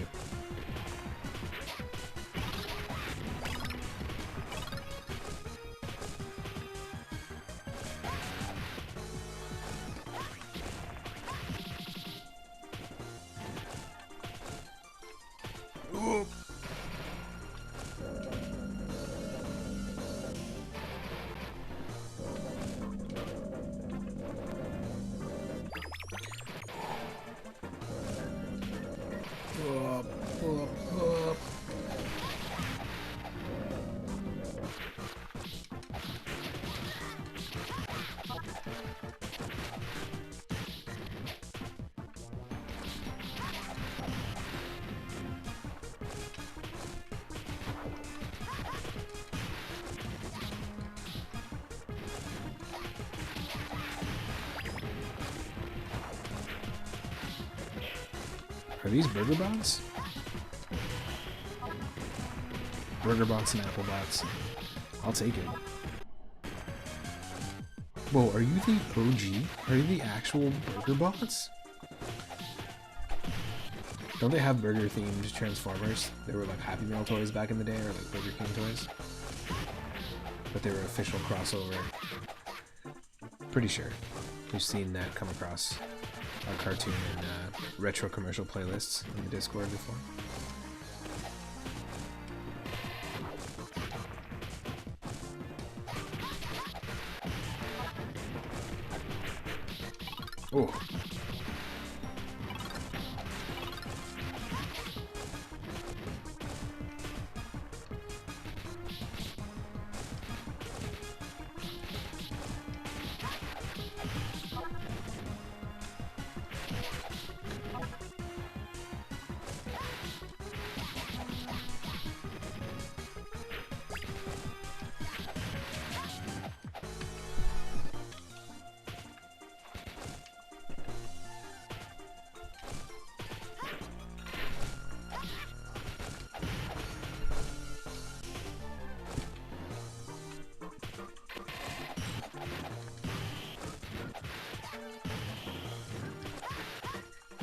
A: Ooh. Up, up, up. Are these burger bots? Burger bots and apple bots. I'll take it. Whoa, are you the OG? Are you the actual burger bots? Don't they have burger themed Transformers? They were like Happy Meal toys back in the day, or like Burger King toys. But they were official crossover. Pretty sure we've seen that come across our cartoon and retro commercial playlists in the Discord before. Oh.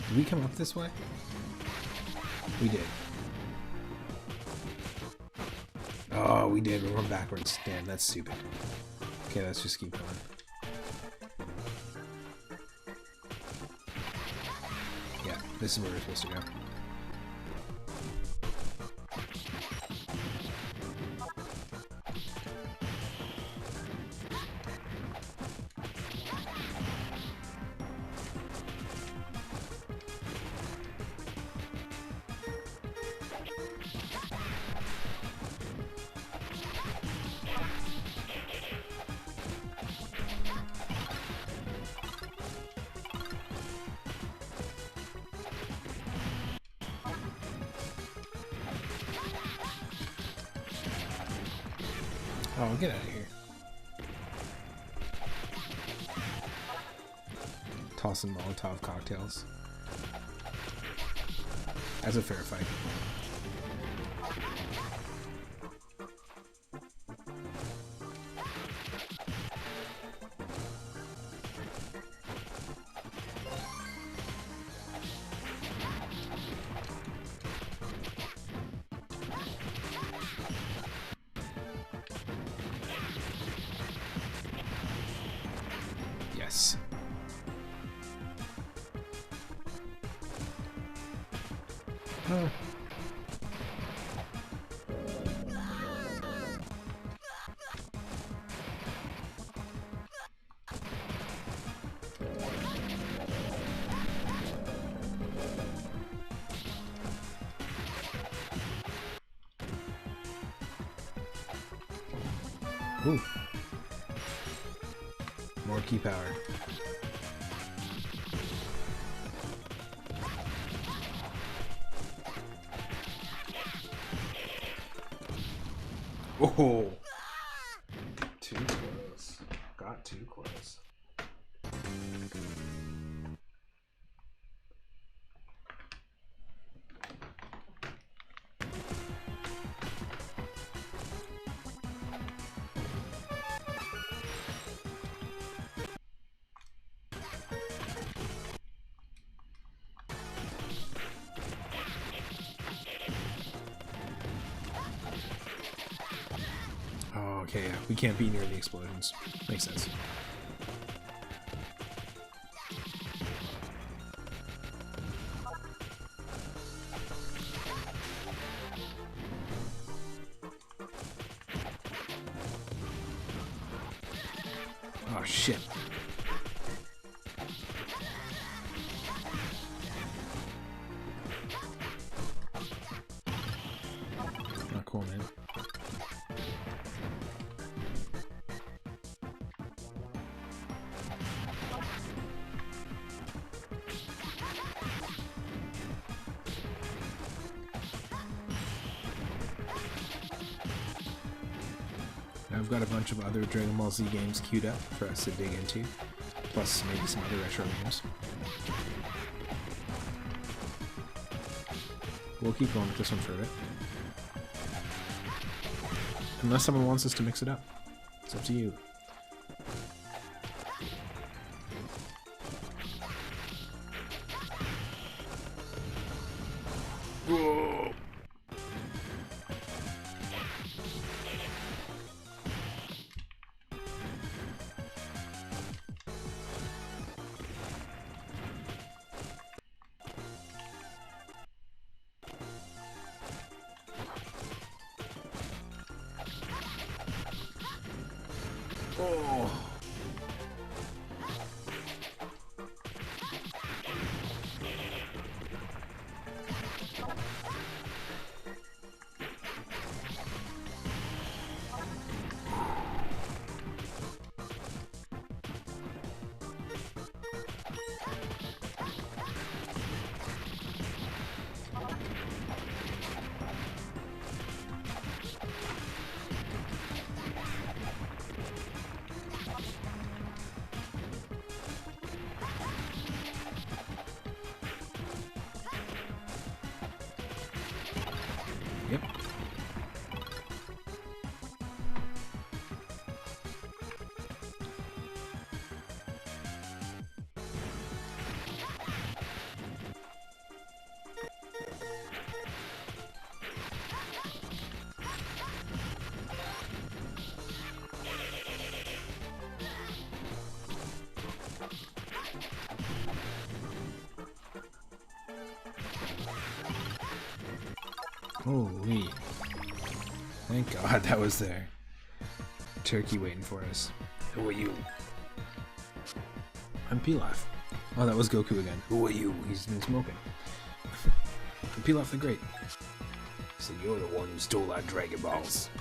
A: Did we come up this way? We did. Oh, we did. We went backwards. Damn, that's stupid. Okay, let's just keep going. Yeah, this is where we're supposed to go. Oh, get out of here. Tossing Molotov cocktails. That's a fair fight. Yes. Huh. Ooh. More key power. Oh! Too close. Got too close. Oh, okay, yeah. We can't be near the explosions. Makes sense. Oh, shit. Not cool, man. I've got a bunch of other Dragon Ball Z games queued up for us to dig into, plus maybe some other retro games. We'll keep going with this one for a bit. Unless someone wants us to mix it up. It's up to you. Whoa. Oh. Yep. Holy. Thank God that was there. Turkey waiting for us. Who are you? I'm Pilaf. Oh, that was Goku again. Who are you? He's been smoking. I'm Pilaf the Great. So you're the one who stole our Dragon Balls.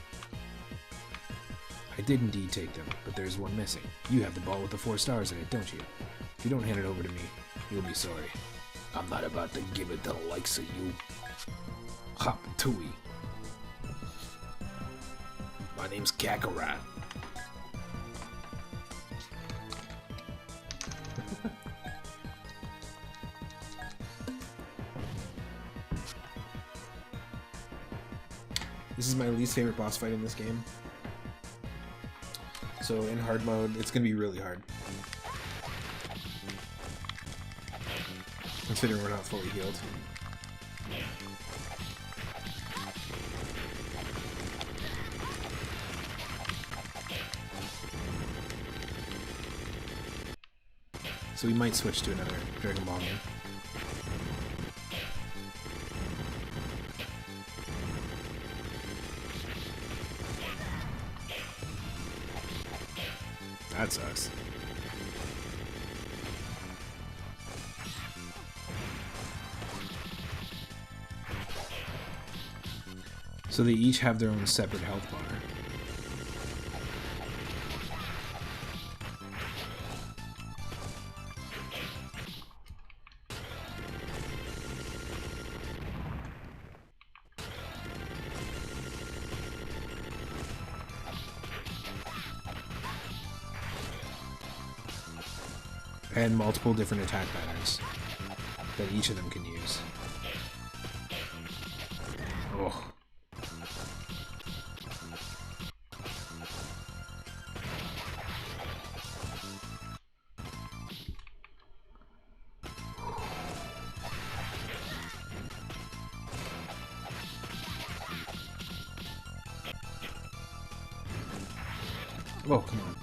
A: I did indeed take them, but there's one missing. You have the ball with the 4 stars in it, don't you? If you don't hand it over to me, you'll be sorry. I'm not about to give it to the likes of you. Hop Tui. My name's Kakarot. This is my least favorite boss fight in this game. So in hard mode, it's gonna be really hard. Considering we're not fully healed. So we might switch to another Dragon Ball game. That sucks. So they each have their own separate health bar. And multiple different attack patterns that each of them can use. Oh. Oh, come on.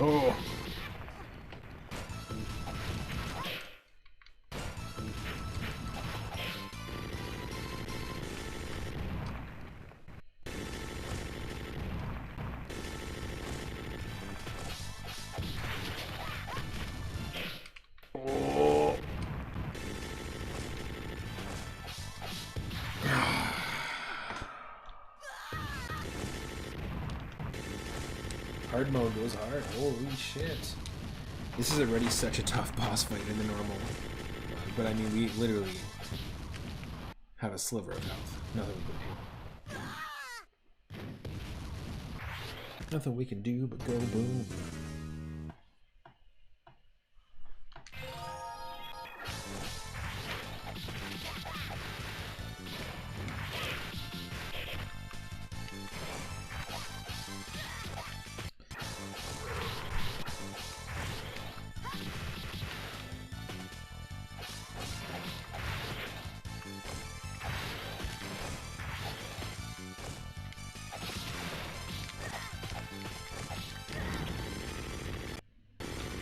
A: Oh. Oh. Hard mode goes hard. Holy shit. This is already such a tough boss fight in the normal. But I mean, we literally have a sliver of health. Nothing we can do. Nothing we can do but go boom.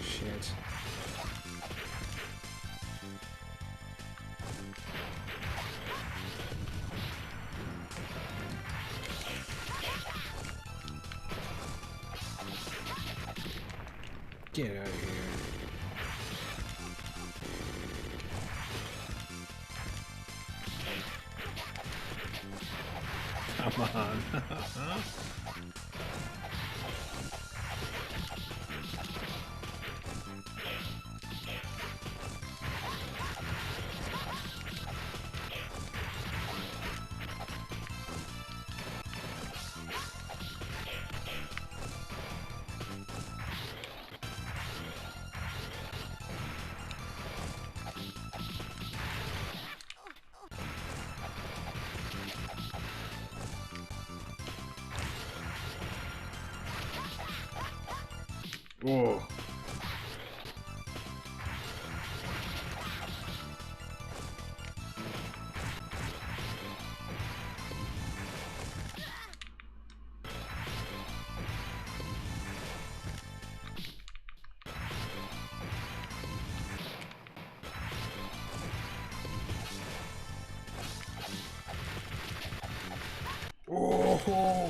A: Shit. Get out of here. Come on. Oh. Oh.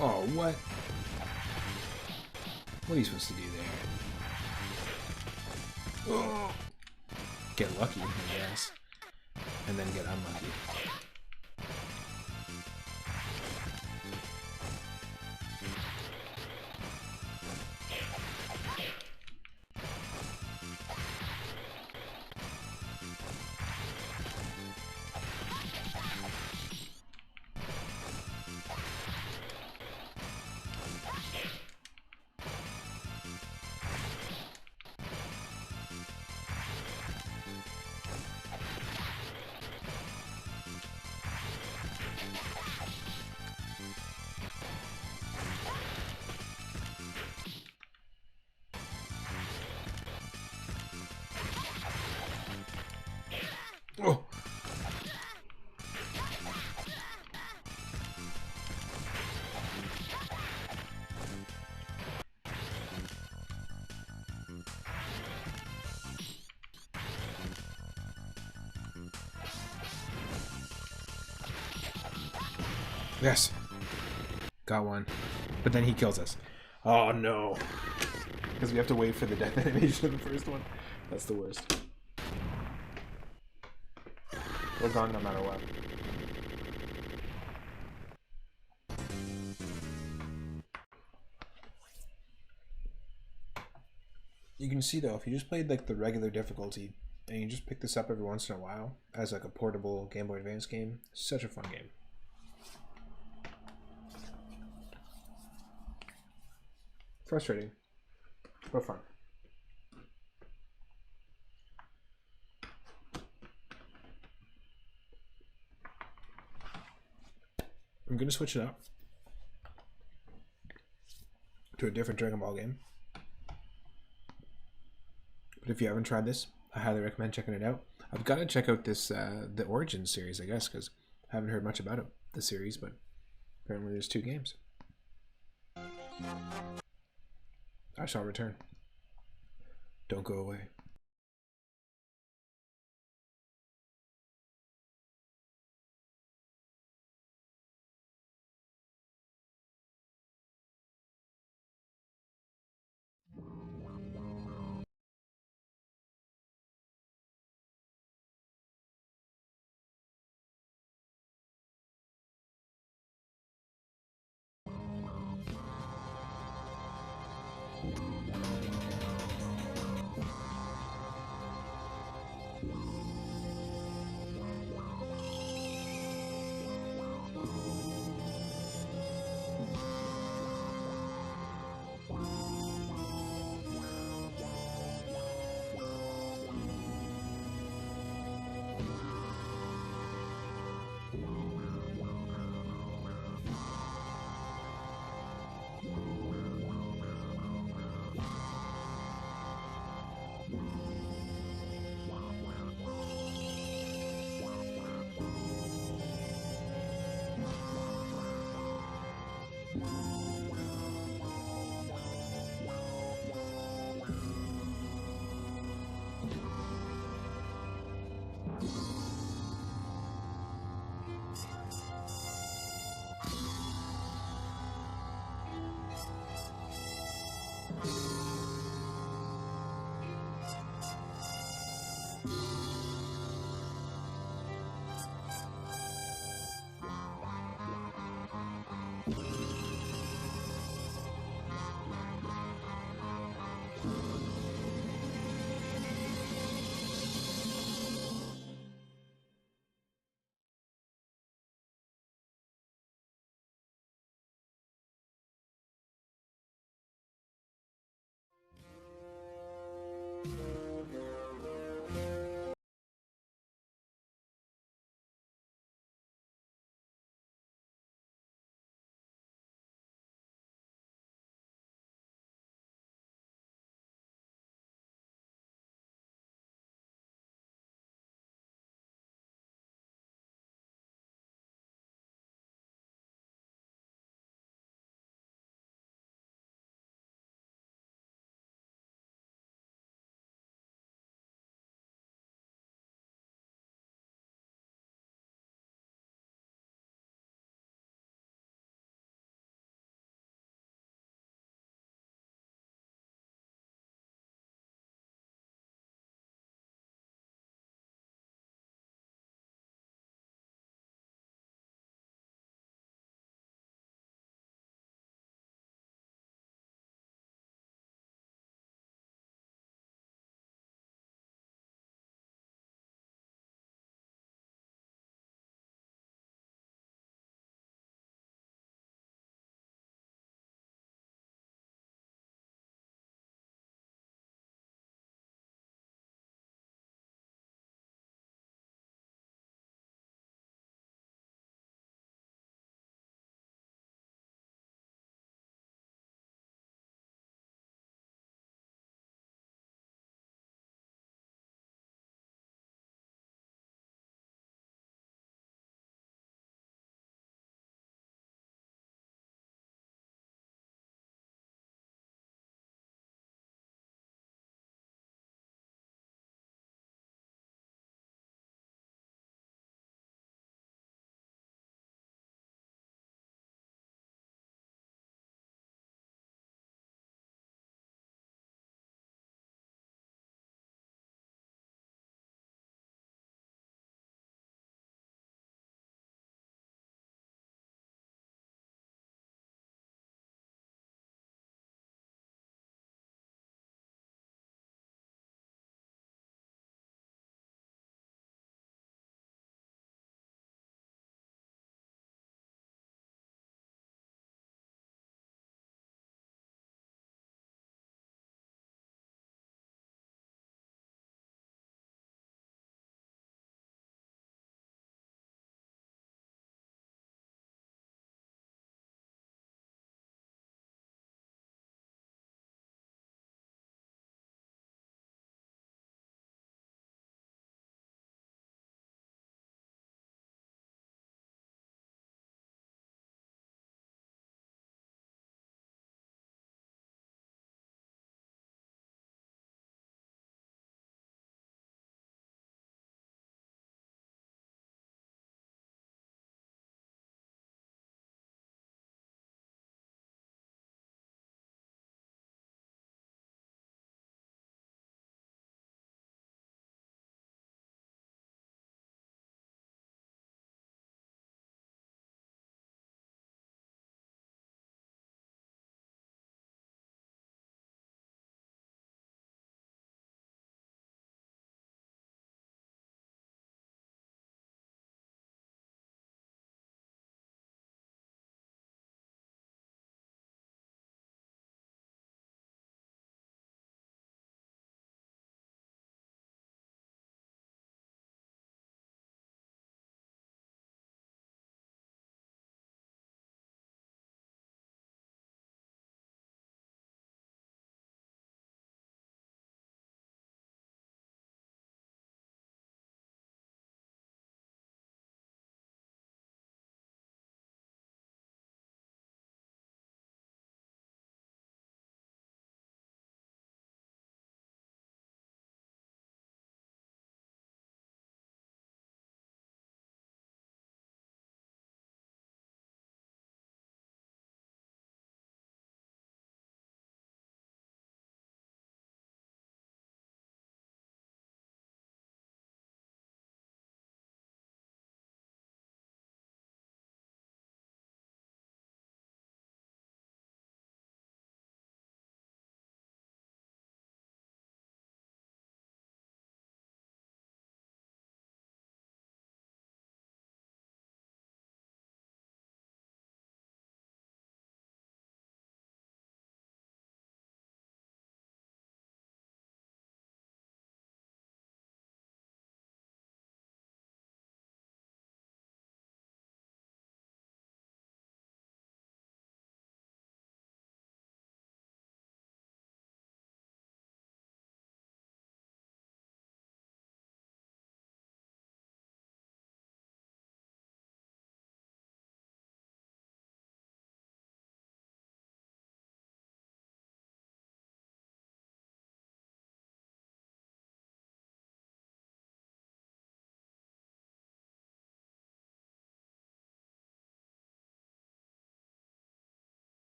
A: Oh, what? What are you supposed to do there? Oh. Get lucky, I guess. And then get unlucky. Yes. Got one. But then he kills us. Oh no. Because we have to wait for the death animation of the first one. That's the worst. We're gone no matter what. You can see though, if you just played like the regular difficulty and you just pick this up every once in a while as like a portable Game Boy Advance game, such a fun game. Frustrating, but fun. I'm gonna switch it up to a different Dragon Ball game. But if you haven't tried this, I highly recommend checking it out. I've got to check out this the Origin series, I guess, because I haven't heard much about it, the series, but apparently there's 2 games. I shall return. Don't go away.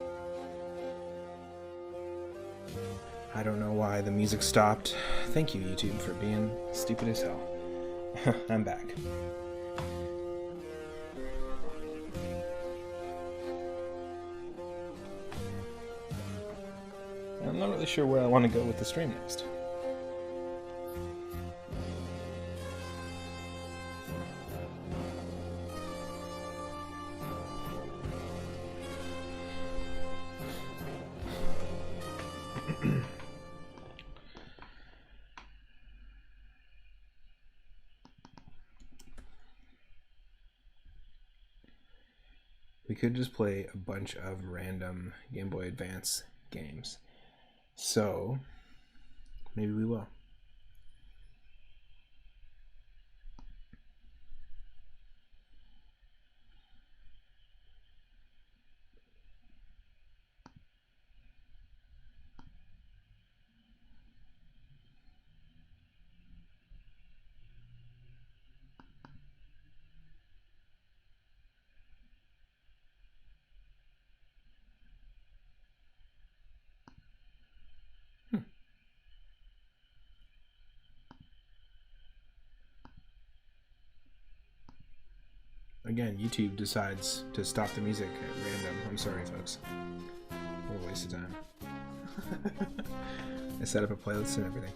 A: I don't know why the music stopped. Thank you, YouTube, for being stupid as hell. I'm back. I'm not really sure where I want to go with the stream next. We could just play a bunch of random Game Boy Advance games. So, maybe we will. Again, YouTube decides to stop the music at random. I'm sorry, folks. What a waste of time. I set up a playlist and everything.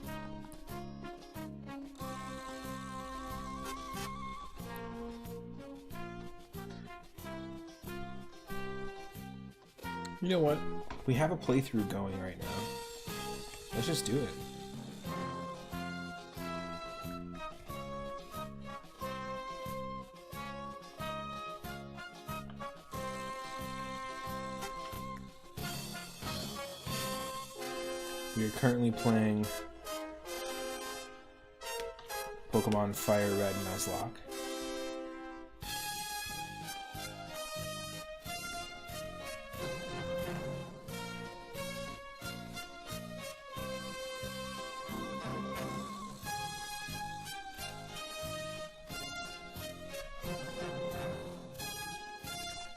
A: You know what? We have a playthrough going right now. Let's just do it. We are currently playing Pokemon Fire Red Nuzlocke.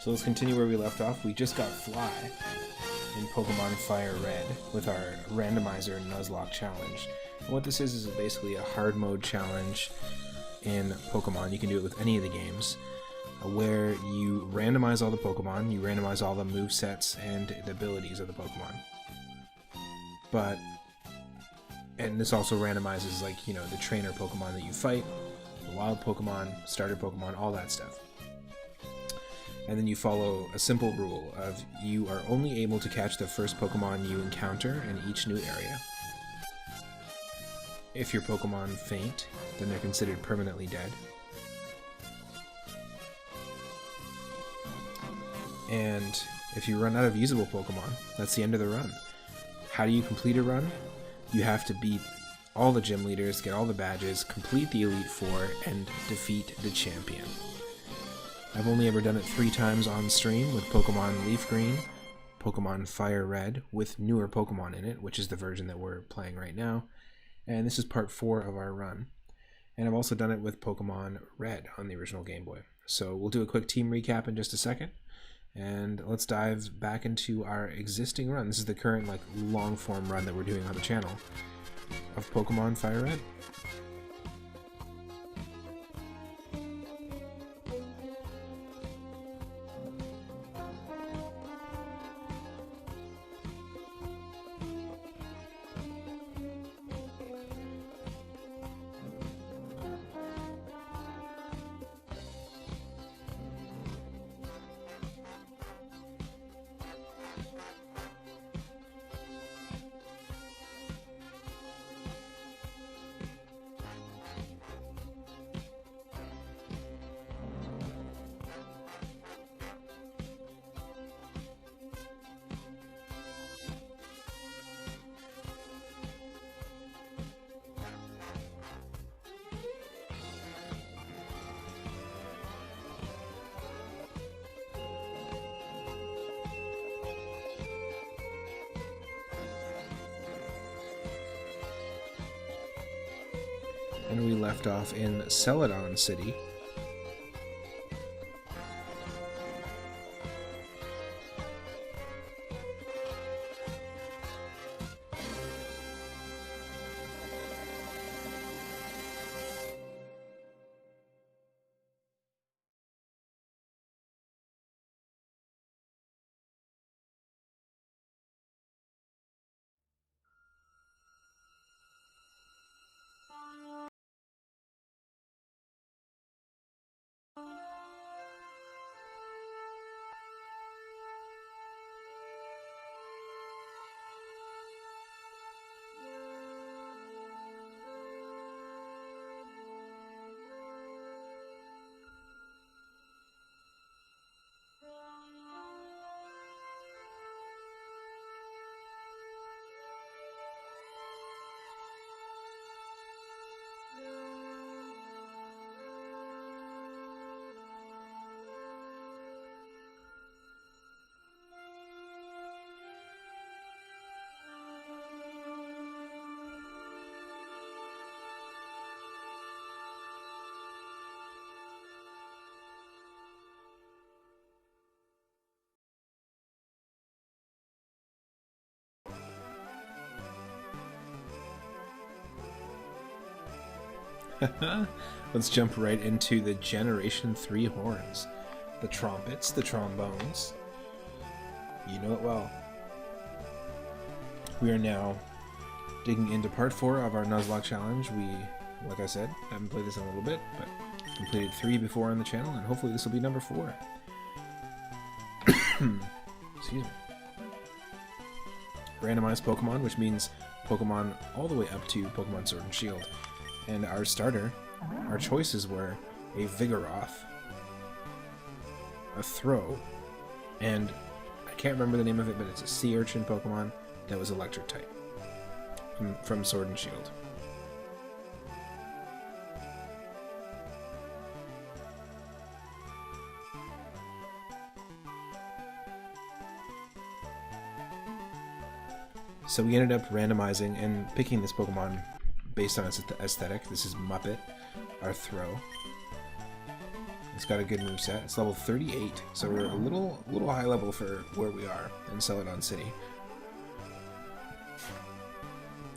A: So let's continue where we left off. We just got Fly in Pokemon Fire Red with our randomizer Nuzlocke challenge. And what this is basically a hard mode challenge in Pokemon. You can do it with any of the games, where you randomize all the Pokemon, you randomize all the movesets and the abilities of the Pokemon. And this also randomizes, like, you know, the trainer Pokemon that you fight, the wild Pokemon, starter Pokemon, all that stuff. And then you follow a simple rule of you are only able to catch the first Pokemon you encounter in each new area. If your Pokemon faint, then they're considered permanently dead. And if you run out of usable Pokemon, that's the end of the run. How do you complete a run? You have to beat all the gym leaders, get all the badges, complete the Elite Four, and defeat the champion. I've only ever done it 3 times on stream with Pokemon Leaf Green, Pokemon Fire Red with newer Pokemon in it, which is the version that we're playing right now, and this is part 4 of our run. And I've also done it with Pokemon Red on the original Game Boy. So we'll do a quick team recap in just a second, and let's dive back into our existing run. This is the current, like, long form run that we're doing on the channel of Pokemon Fire Red. And we left off in Celadon City. Let's jump right into the Generation 3 horns. The trumpets, the trombones. You know it well. We are now digging into part 4 of our Nuzlocke challenge. We, like I said, haven't played this in a little bit, but completed 3 before on the channel, and hopefully this will be number 4. Excuse me. Randomized Pokemon, which means Pokemon all the way up to Pokemon Sword and Shield. And our starter, our choices were a Vigoroth, a Throw, and I can't remember the name of it, but it's a Sea Urchin Pokemon that was Electric type from Sword and Shield. So we ended up randomizing and picking this Pokemon based on its aesthetic. This is Muppet, our Throw. It's got a good moveset. It's level 38, so we're a little high level for where we are in Celadon City.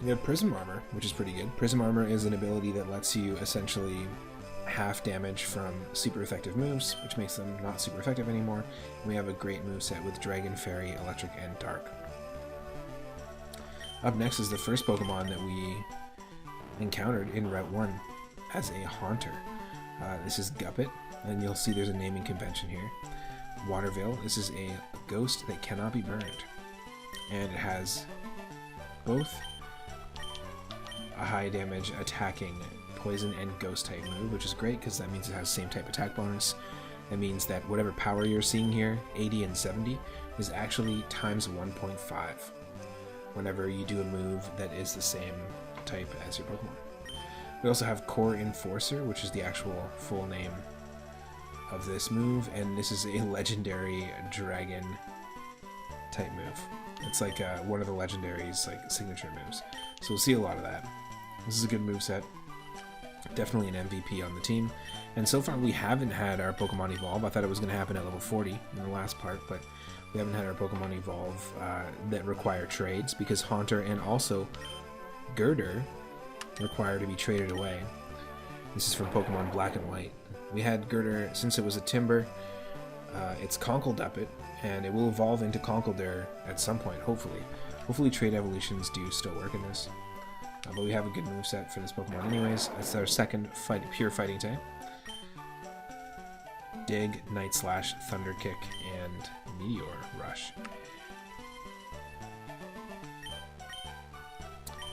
A: We have Prism Armor, which is pretty good. Prism Armor is an ability that lets you essentially half damage from super effective moves, which makes them not super effective anymore. And we have a great moveset with Dragon, Fairy, Electric, and Dark. Up next is the first Pokemon that we encountered in Route 1 as a Haunter. This is Guppet, and you'll see there's a naming convention here. Waterveil, this is a ghost that cannot be burned. And it has both a high damage attacking poison and ghost type move, which is great because that means it has same type attack bonus. That means that whatever power you're seeing here, 80 and 70, is actually times 1.5. Whenever you do a move that is the same type as your Pokemon. We also have Core Enforcer, which is the actual full name of this move, and this is a legendary dragon type move. It's like one of the legendaries' like signature moves. So we'll see a lot of that. This is a good moveset. Definitely an MVP on the team. And so far we haven't had our Pokemon evolve. I thought it was going to happen at level 40 in the last part, but we haven't had our Pokemon evolve that require trades, because Haunter and also Girder require to be traded away. This is from Pokemon Black and White. We had Girder since it was a Timber. It's Conkeldurr, and it will evolve into Conkeldurr at some point, hopefully. Hopefully trade evolutions do still work in this. But we have a good moveset for this Pokemon anyways. It's our second pure fighting type. Dig, Night Slash, Thunder Kick, and Meteor Rush.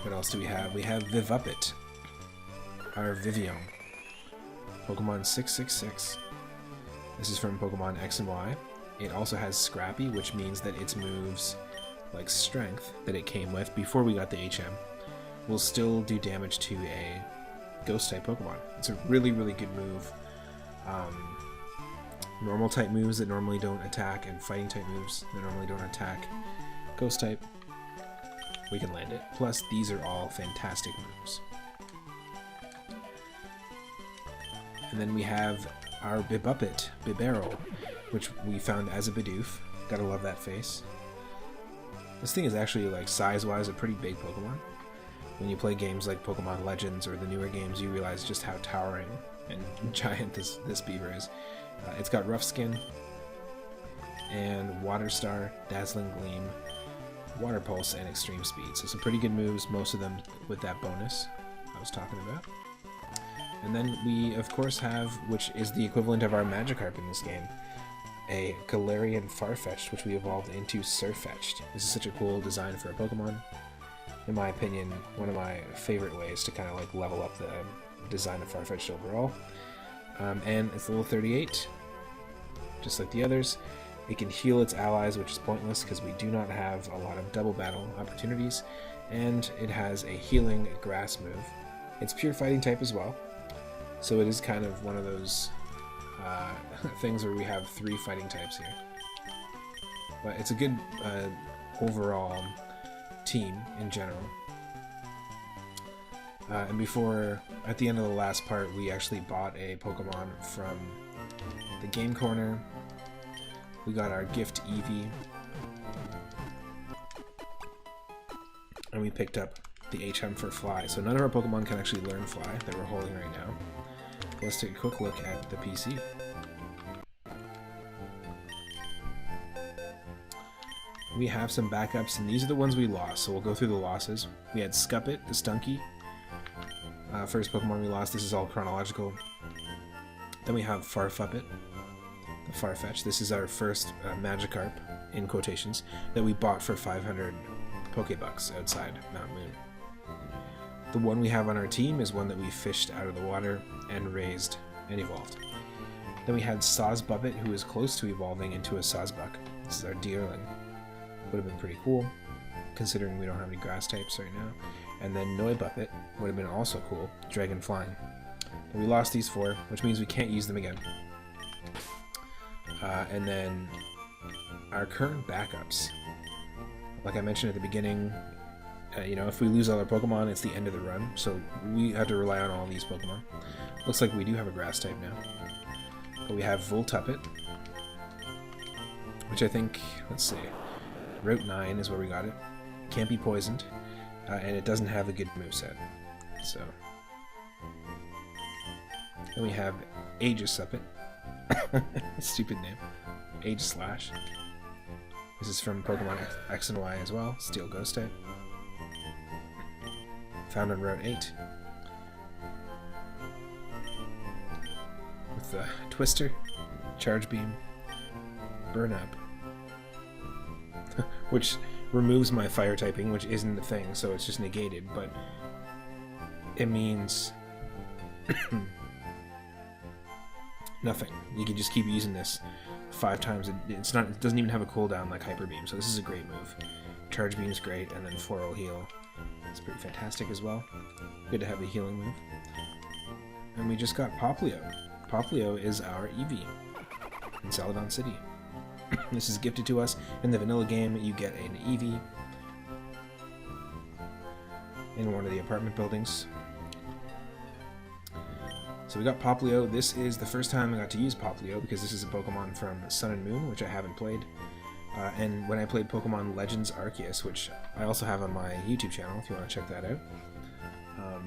A: What else do we have? We have Vivuppet, our Vivian. Pokemon 666. This is from Pokemon X and Y. It also has Scrappy, which means that its moves, like Strength, that it came with before we got the HM, will still do damage to a Ghost-type Pokemon. It's a really, really good move. Normal type moves that normally don't attack, and fighting type moves that normally don't attack Ghost type, we can land it. Plus, these are all fantastic moves. And then we have our Bibuppet, Bibarel, which we found as a Bidoof. Gotta love that face. This thing is actually, like, size-wise, a pretty big Pokemon. When you play games like Pokemon Legends or the newer games, you realize just how towering and giant this beaver is. It's got Rough Skin, and Water Star, Dazzling Gleam, Water Pulse, and Extreme Speed. So some pretty good moves, most of them with that bonus I was talking about. And then we, of course, have, which is the equivalent of our Magikarp in this game, a Galarian Farfetch'd, which we evolved into Surfetch'd. This is such a cool design for a Pokemon. In my opinion, one of my favorite ways to kind of like level up the design of Farfetch'd overall. And it's level 38, just like the others. It can heal its allies, which is pointless because we do not have a lot of double battle opportunities. And it has a healing grass move. It's pure fighting type as well. So it is kind of one of those things where we have 3 fighting types here. But it's a good overall team in general. And before, at the end of the last part, we actually bought a Pokemon from the Game Corner. We got our gift Eevee. And we picked up the HM for Fly. So none of our Pokemon can actually learn Fly that we're holding right now. Let's take a quick look at the PC. We have some backups, and these are the ones we lost, so we'll go through the losses. We had Scuppet, the Stunky. First Pokemon we lost. This is all chronological. Then we have Farfuppet, the Farfetch. This is our first Magikarp, in quotations, that we bought for 500 Pokebucks outside Mount Moon. The one we have on our team is one that we fished out of the water and raised and evolved. Then we had Sawsbubbet, who is close to evolving into a Sawsbuck. This is our Deerling. Would have been pretty cool, considering we don't have any grass types right now. And then Noibuppet would have been also cool, Dragon Flying. But we lost these 4, which means we can't use them again. And then our current backups. Like I mentioned at the beginning, you know, if we lose all our Pokemon, it's the end of the run, so we have to rely on all these Pokemon. Looks like we do have a grass type now. But we have Voltuppet, which I think, let's see, Route 9 is where we got it. Can't be poisoned, and it doesn't have a good moveset. So, then we have Aegislash. Stupid name. Aegislash. This is from Pokemon X and Y as well. Steel Ghost type. Found on Route 8. With the Twister, Charge Beam, Burn Up. Which removes my fire typing, which isn't the thing, so it's just negated, but it means nothing. You can just keep using this 5 times. It doesn't even have a cooldown like Hyper Beam, so this is a great move. Charge Beam's great, and then Floral Heal. It's pretty fantastic as well. Good to have a healing move. And we just got Poplio. Poplio is our Eevee in Celadon City. This is gifted to us in the vanilla game. You get an Eevee in one of the apartment buildings. So we got Poplio. This is the first time I got to use Poplio because this is a Pokemon from Sun and Moon, which I haven't played. And when I played Pokemon Legends Arceus, which I also have on my YouTube channel if you want to check that out,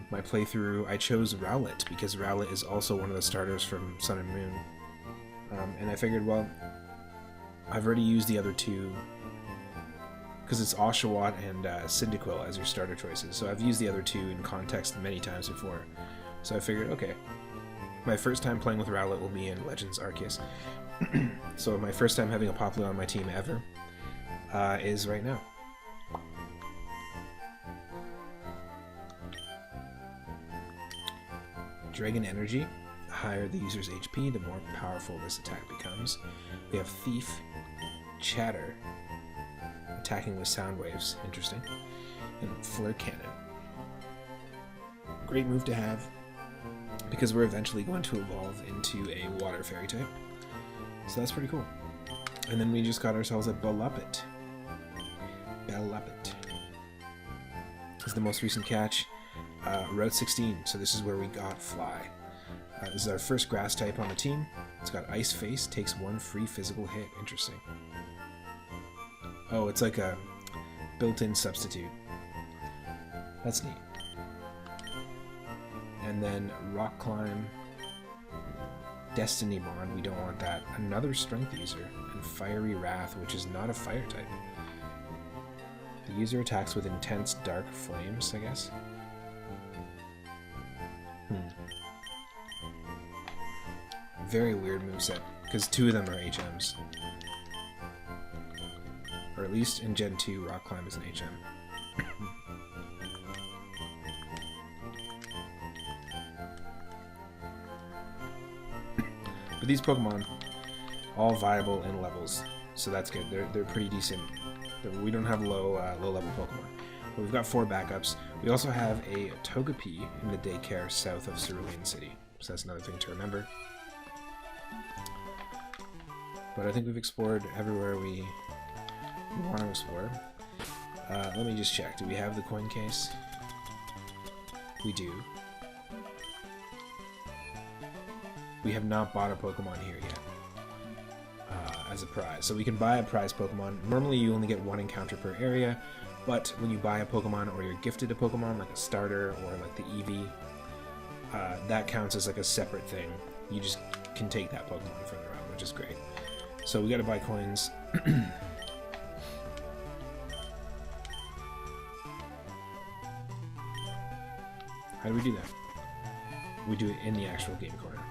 A: my playthrough, I chose Rowlet because Rowlet is also one of the starters from Sun and Moon. And I figured, well, I've already used the other 2 because it's Oshawott and Cyndaquil as your starter choices. So I've used the other 2 in context many times before. So I figured, okay, my first time playing with Rowlet will be in Legends Arceus. So my first time having a Poplio on my team ever is right now. Dragon Energy. The higher the user's HP, the more powerful this attack becomes. We have Thief, Chatter, attacking with sound waves, interesting, and Flare Cannon. Great move to have, because we're eventually going to evolve into a Water Fairy type. So that's pretty cool. And then we just got ourselves a Beluppet. Beluppet is the most recent catch. Route 16, so this is where we got Fly. This is our first grass type on the team. It's got Ice Face, takes 1 free physical hit. Interesting. Oh, it's like a built-in substitute. That's neat. And then Rock Climb, Destiny Bond, we don't want that. Another Strength user, and Fiery Wrath, which is not a fire type. The user attacks with intense dark flames, I guess. Very weird moveset, because 2 of them are HMs. Or at least in Gen 2, Rock Climb is an HM. But these Pokemon, all viable in levels, so that's good. They're pretty decent. We don't have low level Pokemon. But we've got 4 backups. We also have a Togepi in the daycare south of Cerulean City, so that's another thing to remember. But I think we've explored everywhere we want to explore. Let me just check. Do we have the coin case? We do. We have not bought a Pokemon here yet as a prize. So we can buy a prize Pokemon. Normally you only get 1 encounter per area, But when you buy a Pokemon or you're gifted a Pokemon, like a starter or like the Eevee, that counts as like a separate thing. You just can take that Pokemon further on, which is great. So we gotta buy coins. How do we do that? We do it in the actual game corner.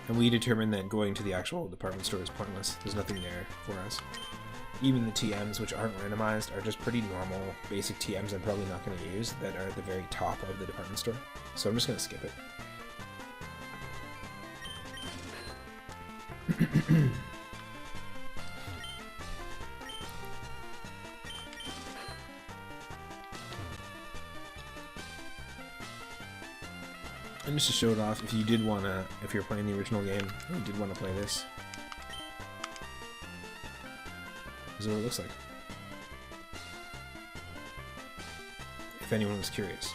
A: And we determined that going to the actual department store is pointless. There's nothing there for us. Even the TMs, which aren't randomized, are just pretty normal, basic TMs I'm probably not going to use that are at the very top of the department store. So I'm just going to skip it. And just to show it off, if you did want to, if you're playing the original game, and you did want to play this, this is what it looks like. If anyone was curious.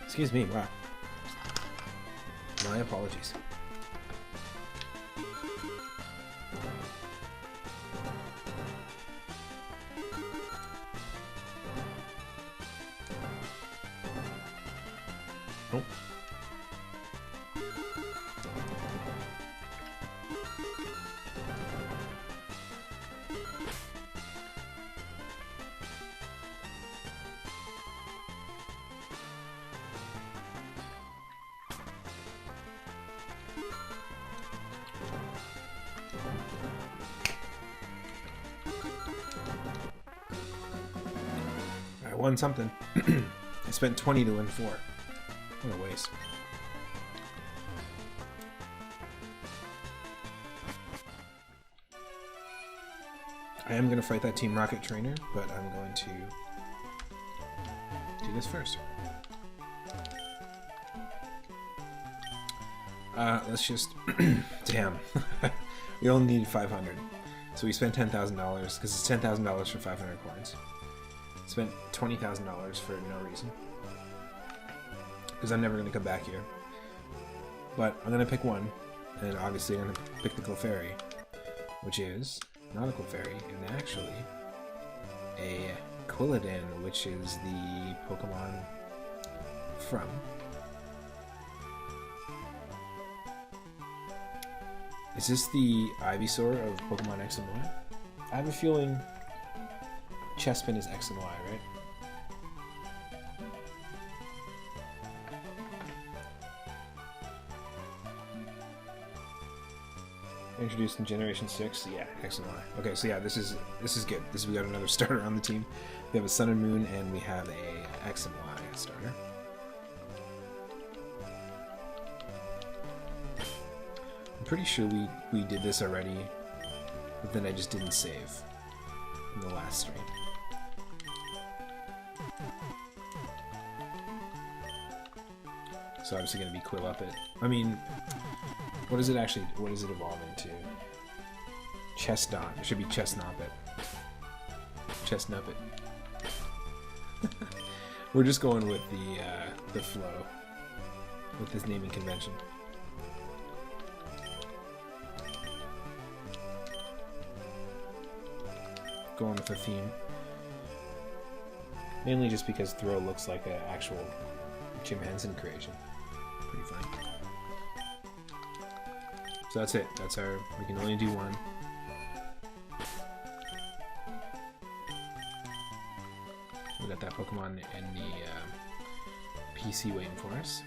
A: Excuse me, wow. My apologies. Oh. I won something. I spent 20 to win 4. What a waste. I am going to fight that Team Rocket trainer, but I'm going to do this first. Let's just... Damn. We only need 500. So we spent $10,000, because it's $10,000 for 500 coins. Spent $20,000 for no reason. Because I'm never going to come back here. But I'm going to pick one, and obviously I'm going to pick the Clefairy, which is not a Clefairy, and actually a Quilladin, which is the Pokemon from... Is this the Ivysaur of Pokemon X and Y? I have a feeling Chespin is X and Y, right? Introduced in Generation 6, yeah, X and Y. Okay, so yeah, this is good. We got another starter on the team. We have a Sun and Moon, and we have a X and Y starter. I'm pretty sure we did this already, but then I just didn't save in the last stream. So obviously going to be Quilluppet. I mean, what is it actually? What is it evolving to? Chestnut. It should be Chestnuppet. Chestnuppet. We're just going with the flow with this naming convention. Going with the theme. Mainly just because Throw looks like an actual Jim Henson creation. Pretty funny. So that's it. That's our... We can only do one. We got that Pokemon in the PC waiting for us.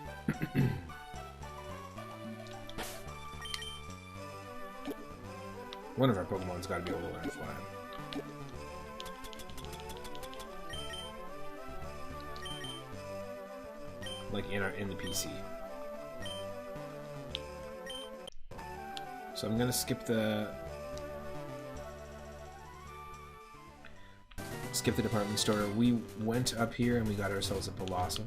A: One of our Pokemon's got to be able to learn Fly. Like in the PC. So I'm gonna skip the department store. We went up here and we got ourselves a Blossom,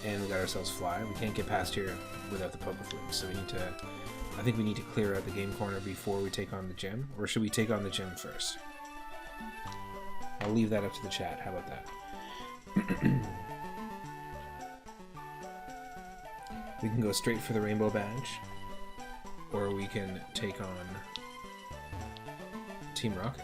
A: and we got ourselves Fly. We can't get past here without the Pokeflute, so we need to. I think we need to clear out the game corner before we take on the gym, or should we take on the gym first? I'll leave that up to the chat. How about that? We can go straight for the rainbow badge, or we can take on Team Rocket.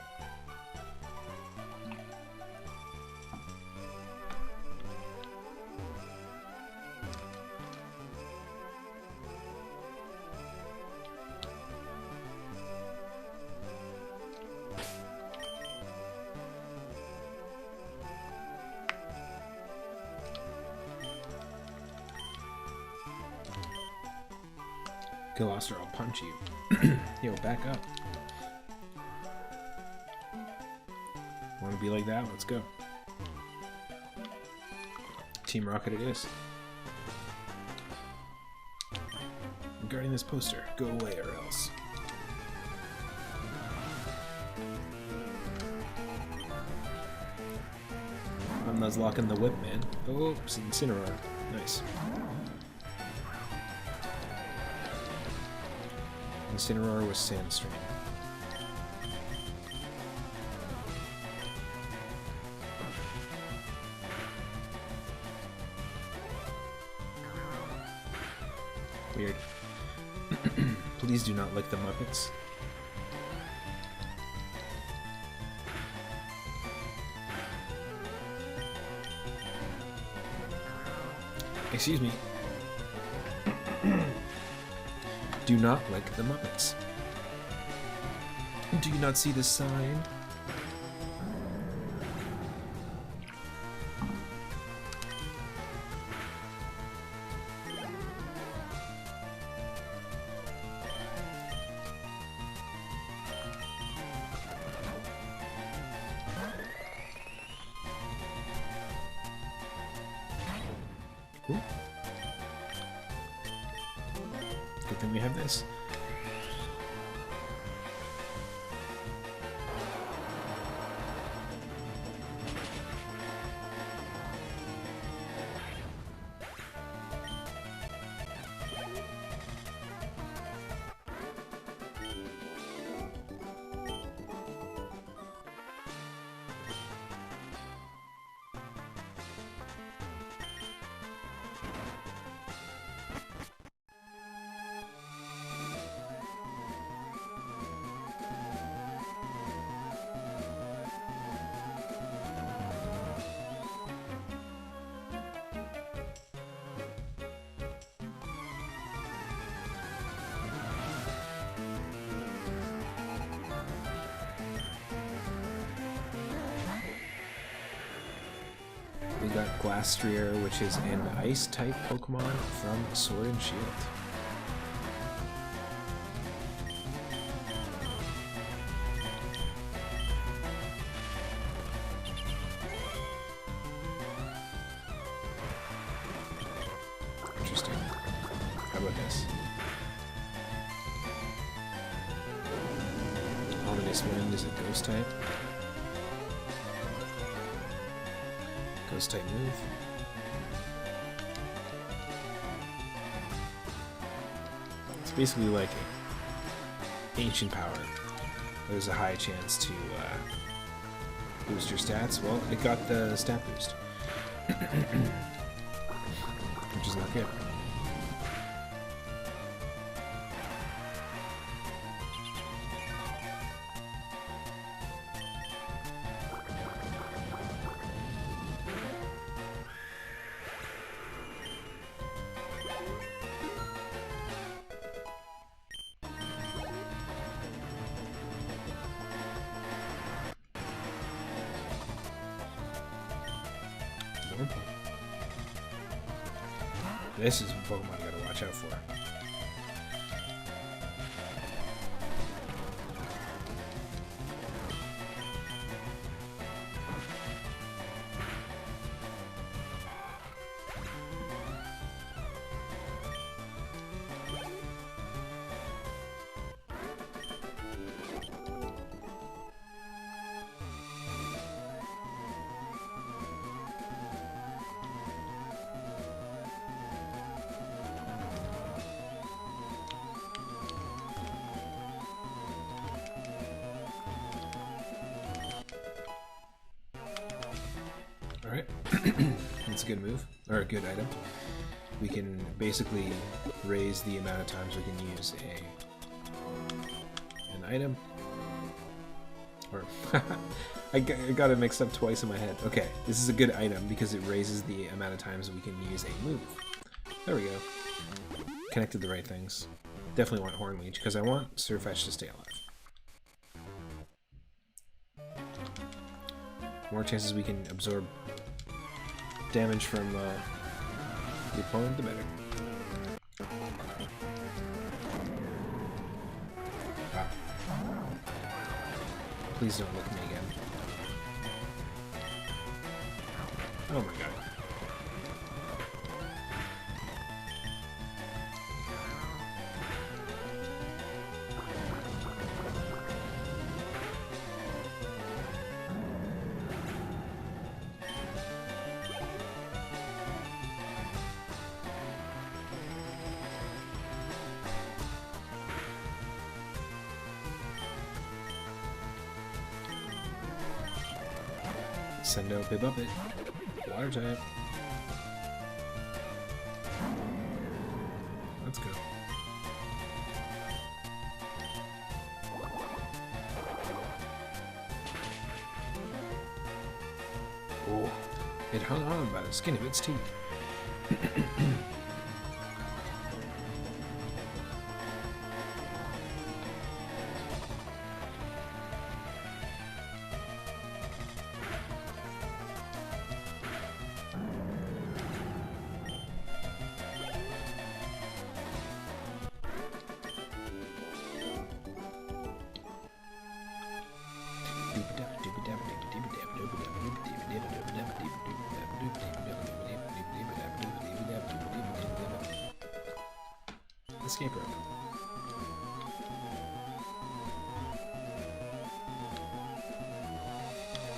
A: Go, Oster, I'll punch you. Yo, back up. Want to be like that? Let's go. Team Rocket it is. I'm guarding this poster. Go away or else. I'm Nuzlocke the whip, man. Oh, Incineroar. Nice. Incineroar was Sandstream. Weird. Please do not lick the Muppets. Excuse me. Do not lick the Muppets. Do you not see the sign? Ooh. Good thing we have this. We got Glastrier, which is an Ice-type Pokemon from Sword and Shield. Interesting. How about this? Ominous Wind is a Ghost-type. Ghost-type move. It's basically like Ancient Power. There's a high chance to boost your stats. Well, it got the stat boost. Which is not good. This is a Pokemon you gotta watch out for. It's a good move, or a good item. We can basically raise the amount of times we can use an item. Or I got it mixed up twice in my head. Okay, this is a good item because it raises the amount of times we can use a move. There we go. Connected the right things. Definitely want Horn Leech because I want Surfetch to stay alive. More chances we can absorb damage from the opponent, the better. Wow. Please don't look at me again. Oh my god. Send out Bibuppet. Water type. Let's go. Oh, it hung on by the skin of its teeth. Escape rope.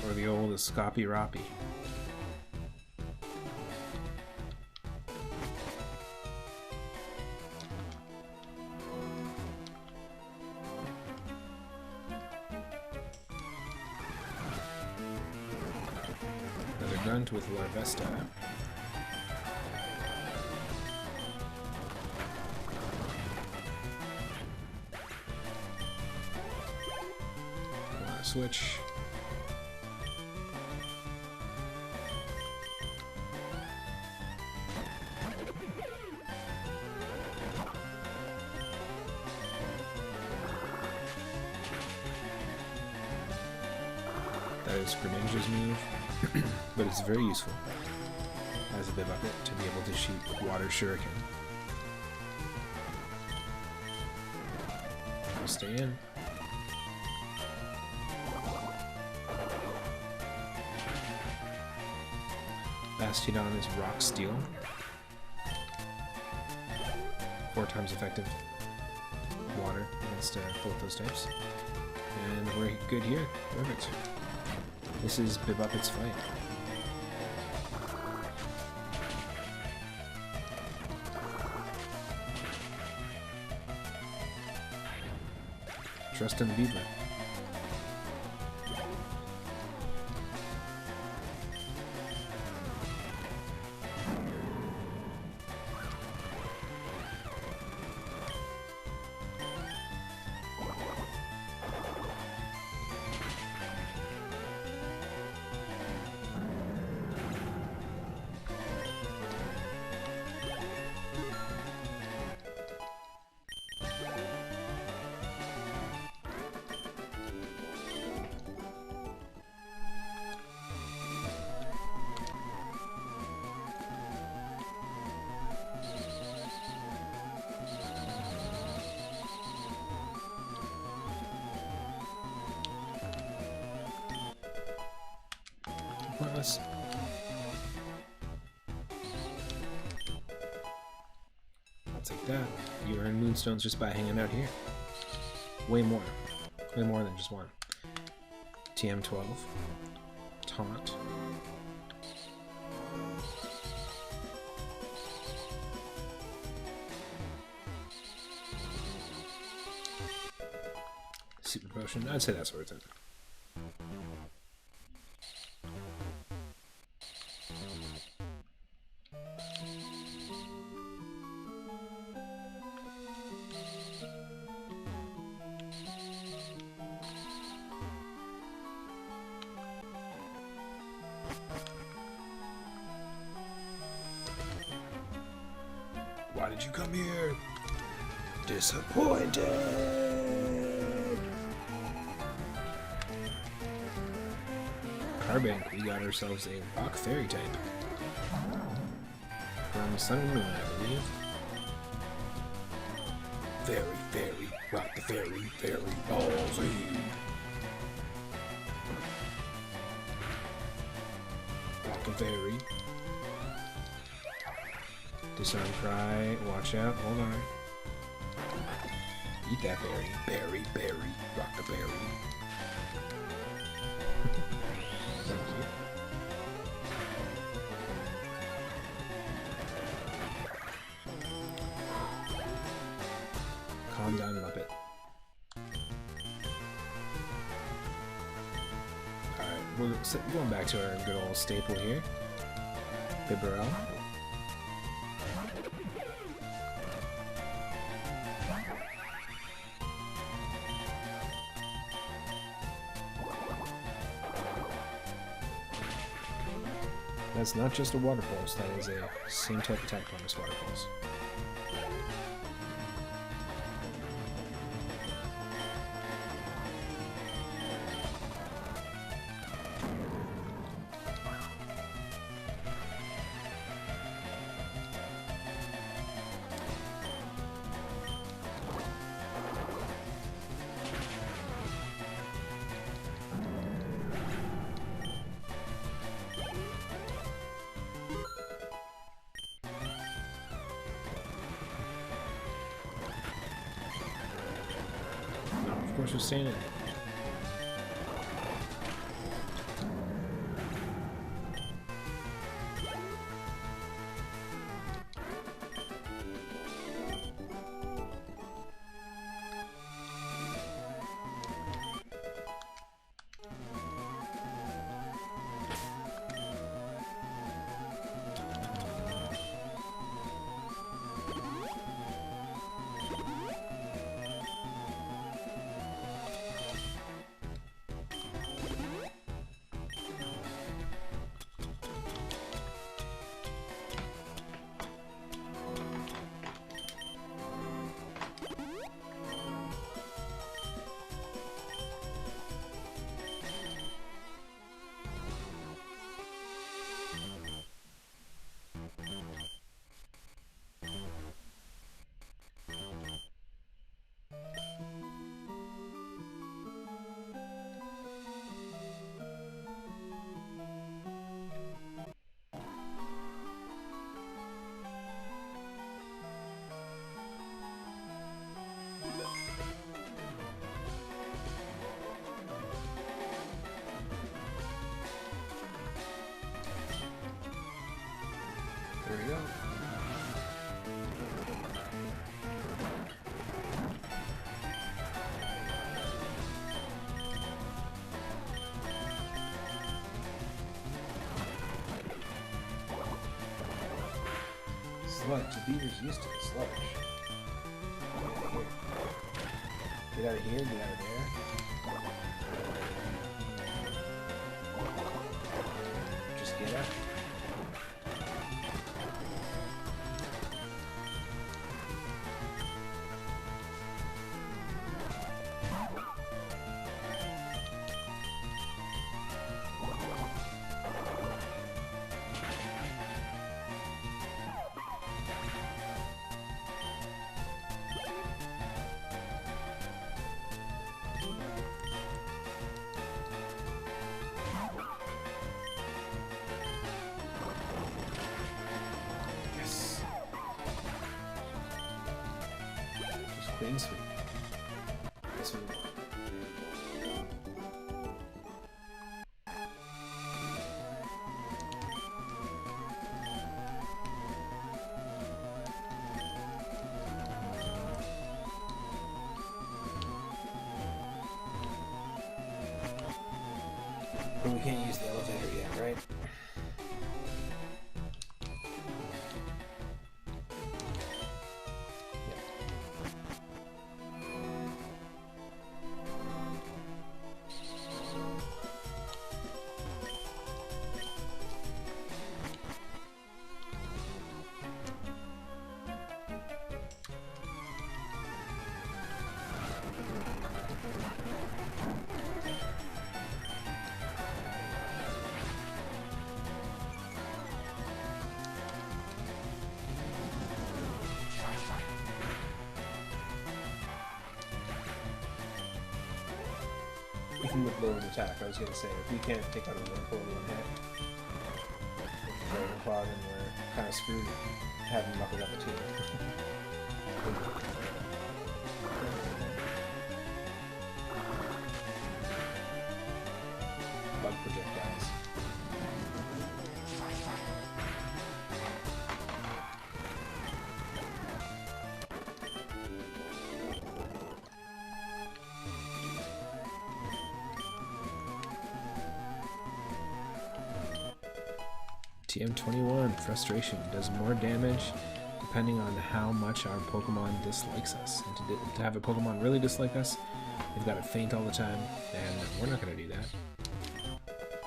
A: Or the old Scoppy Roppy. Another grunt with Larvesta. Switch. That is Greninja's move, but it's very useful as a Bibuppet to be able to shoot Water Shuriken. I'll stay in. Bastiodon is Rock Steel. 4 times effective water against both those types. And we're good here. Perfect. This is Bibuppet's fight. Trust in the Beaver. Pointless. I'll take that. You earn Moonstones just by hanging out here. Way more. Way more than just one. TM12. Taunt. Super Potion. I'd say that's worth it. Why did you come here? Disappointed! Carbink, we got ourselves a rock fairy type. From Sun and Moon, I believe. Fairy, fairy, rock the fairy, fairy, ballsy. Rock a fairy. Disarm cry, watch out, hold on. Eat that berry, berry, berry, rock the berry. Thank you. Calm down, Muppet. Alright, we're going back to our good old staple here. Bibarel. That's not just a water pulse, that is a same type attack bonus water pulse. Of course, we're staying in. There we go. Sludge. The beaver's used to the sludge. Get out of here, get out of there. Just get out. Queen sweep. That's what we want. But we can't use the elevator yet, right? Even with lowered attack, I was gonna say, if we can't take out a Wurmple in one hit, with Ravenclaw, then we're kind of screwed having luck with up a 2. Bug projectiles. TM21, Frustration, does more damage depending on how much our Pokemon dislikes us. And to have a Pokemon really dislike us, they've got to faint all the time, and we're not going to do that.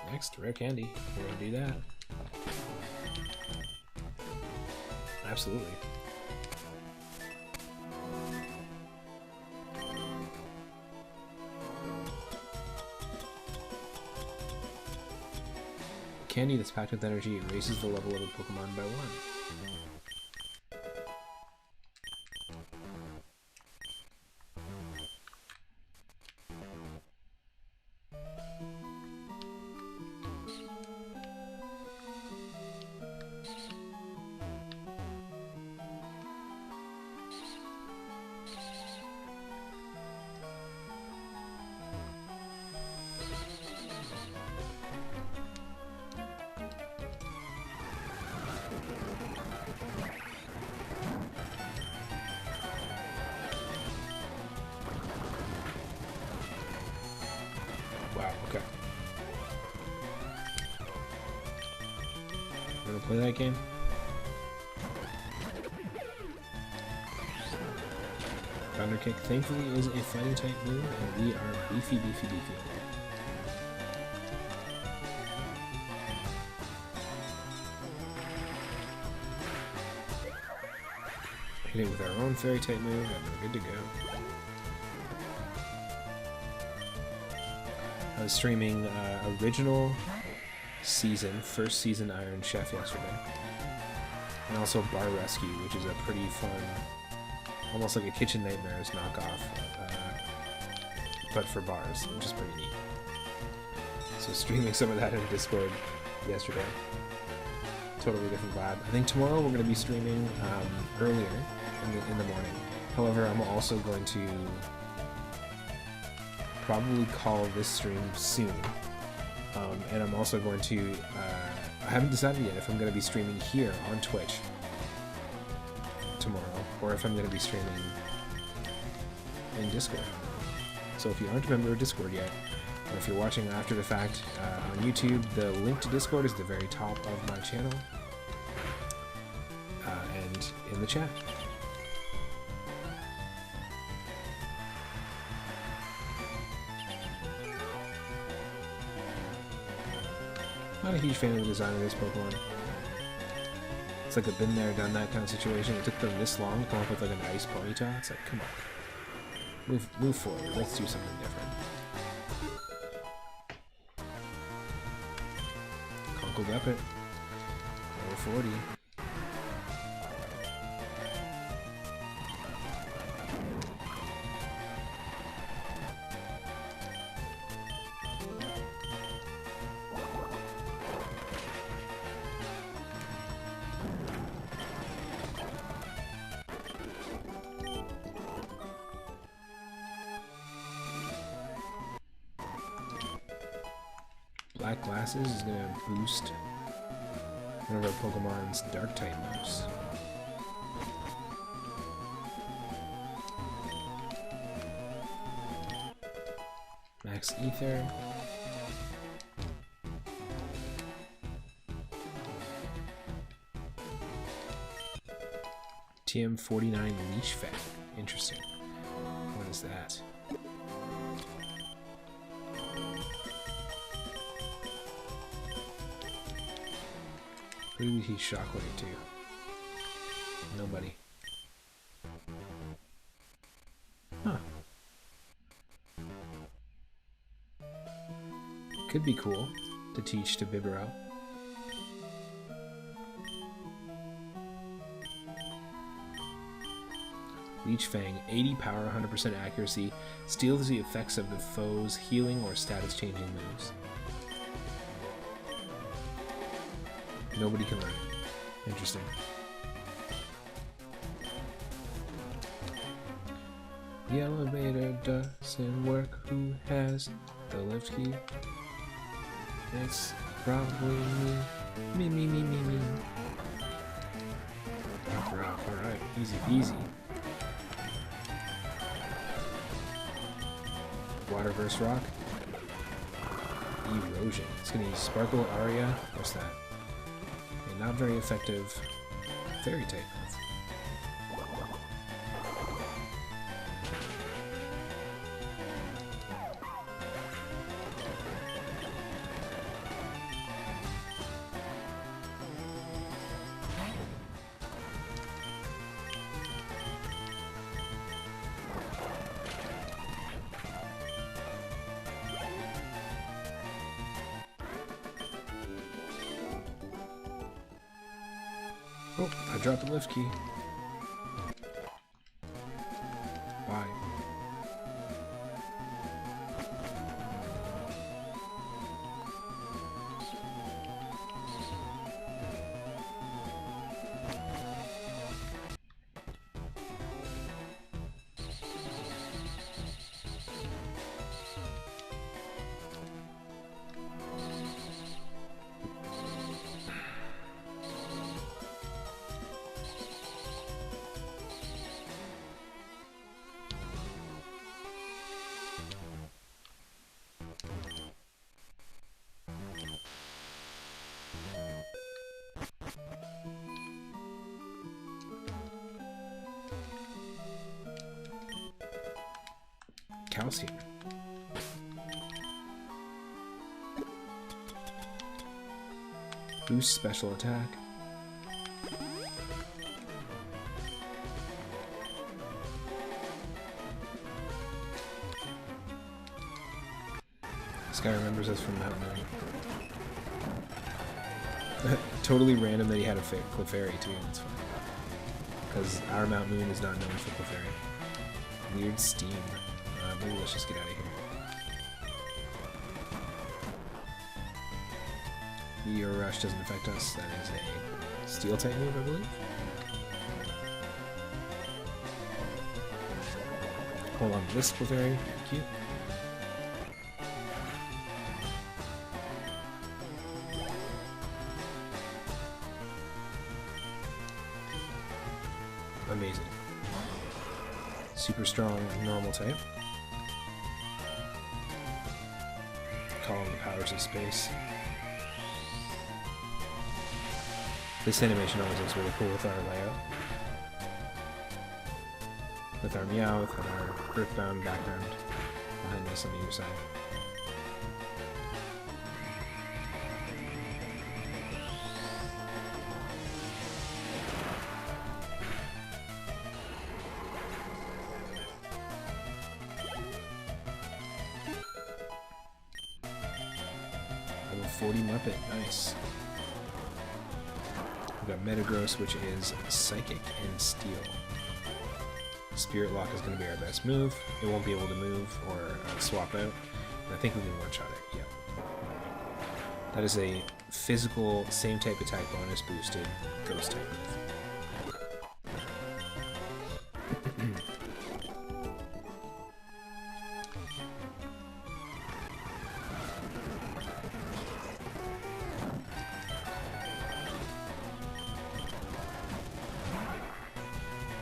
A: Next, Rare Candy. We're going to do that. Absolutely. Candy that's packed with energy raises the level of a Pokemon by 1. Wow, okay. Wanna play that game? Thunder Kick thankfully is a fighting type move, and we are beefy. Hit it with our own fairy type move, and we're good to go. I was streaming original season, first season Iron Chef yesterday. And also Bar Rescue, which is a pretty fun, almost like a Kitchen Nightmares knockoff, but for bars, which is pretty neat. So streaming some of that in Discord yesterday. Totally different vibe. I think tomorrow we're going to be streaming earlier in the morning. However, I'm also going to probably call this stream soon, and I'm also going to I haven't decided yet if I'm going to be streaming here on Twitch tomorrow or if I'm going to be streaming in Discord. So if you aren't a member of Discord yet, or if you're watching after the fact on YouTube, the link to Discord is at the very top of my channel and in the chat. Not a huge fan of the design of this Pokemon. It's like a been there, done that kind of situation. It took them this long to come up with like an ice Ponyta. It's like, come on. Move forward. Let's do something different. Conkle Guppet. Level 40. Black Glasses is going to boost one of our Pokemon's Dark type moves. Max Ether. TM49 Leash Fat. Interesting. What is that? Who did he shockwave to? Nobody. Huh. Could be cool to teach to Bibarel. Leech Fang, 80 power, 100% accuracy, steals the effects of the foe's healing or status changing moves. Nobody can learn it. Interesting. The elevator doesn't work. Who has the lift key? It's probably me. Me. Alright, easy peasy. Water versus rock. Erosion. It's gonna use Sparkle Aria. What's that? A not very effective fairy type move. Oh, I dropped the lift key. Bye. Calcium. Boost special attack. This guy remembers us from Mount Moon. Totally random that he had a Clefairy too, that's funny. Because our Mount Moon is not known for Clefairy. Weird steam. Maybe let's just get out of here. Meteor Rush doesn't affect us. That is a Steel type move, I believe. Hold on, this Clefairy, cute. Amazing. Super strong, normal type. Calling the powers of space. This animation always looks really cool with our layout. With our Meowth and our Earthbound background behind us on either side. Level 40 Muppet, nice. We've got Metagross, which is Psychic and Steel. Spirit Lock is going to be our best move. It won't be able to move or swap out. And I think we can one-shot it, yeah. That is a physical, same type attack bonus boosted ghost type move.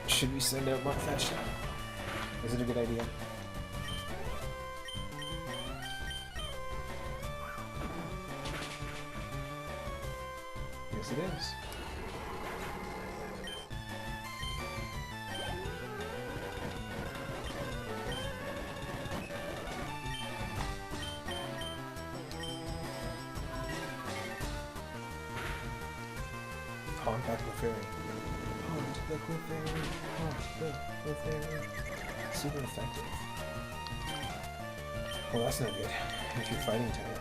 A: Should we send out Mudfetch? Is it a good idea? Yes, it is. Haunt back the fairy. Haunt the Clefairy. Haunt the Clefairy. Super effective. Well, that's not good if you're fighting type.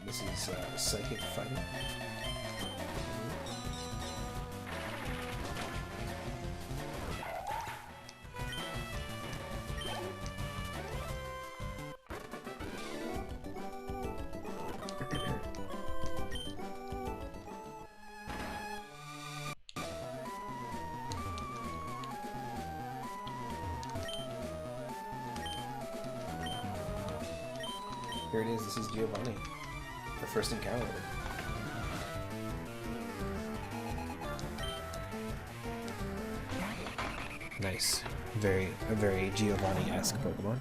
A: This is Psychic Fighting. Here it is, this is Giovanni. Our first encounter with him. Nice. A very Giovanni-esque Pokemon.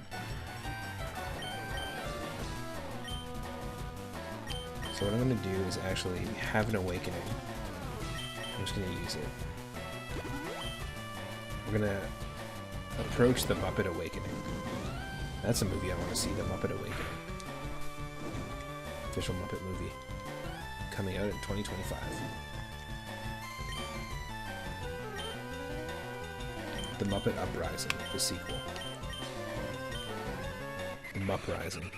A: So what I'm going to do is actually have an awakening. I'm just going to use it. We're going to approach the Muppet Awakening. That's a movie I want to see, the Muppet Awakening. Official Muppet movie. Coming out in 2025. The Muppet Uprising, the sequel. The Mupprising.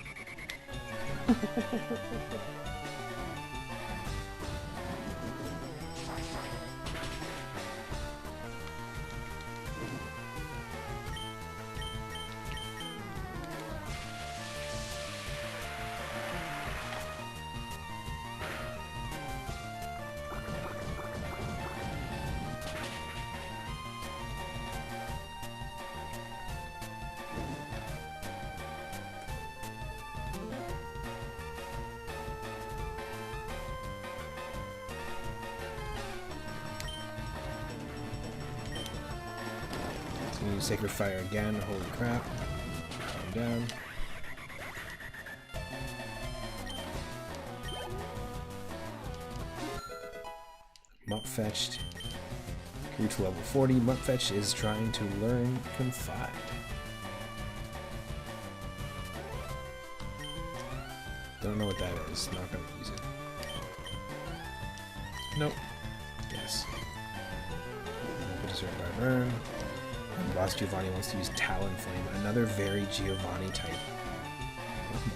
A: Use Sacred Fire again. Holy crap. Calm down. Mupp fetched. Grew to level 40. Mupp fetched is trying to learn Confide. Don't know what that is. Not gonna use it. Nope. Yes. Desert by burn. And Boss Giovanni wants to use Talonflame, another very Giovanni type Pokemon.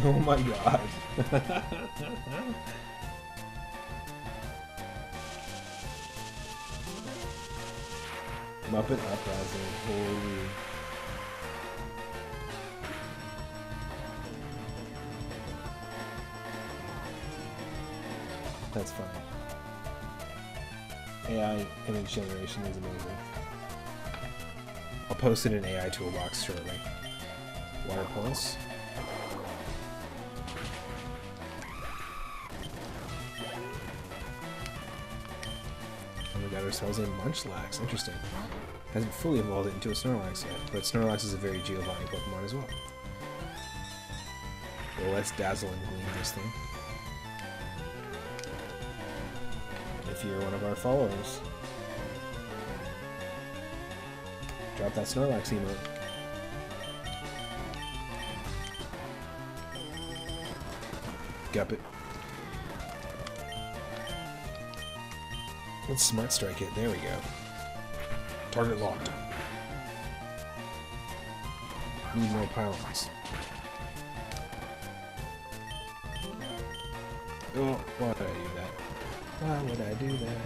A: Oh my god. Muppet Uprising, holy. That's funny. AI image generation is amazing. I'll post it in AI Toolbox shortly. Water Pulse. And we got ourselves a Munchlax. Interesting. Hasn't fully evolved it into a Snorlax yet, but Snorlax is a very Giovanni Pokemon as well. Well, let's Dazzle and Gleam this thing. If you're one of our followers, drop that Snorlax emote. Gup it. Let's Smart Strike it. There we go. Target locked. Need more pylons. Oh, why would I do that? Why would I do that?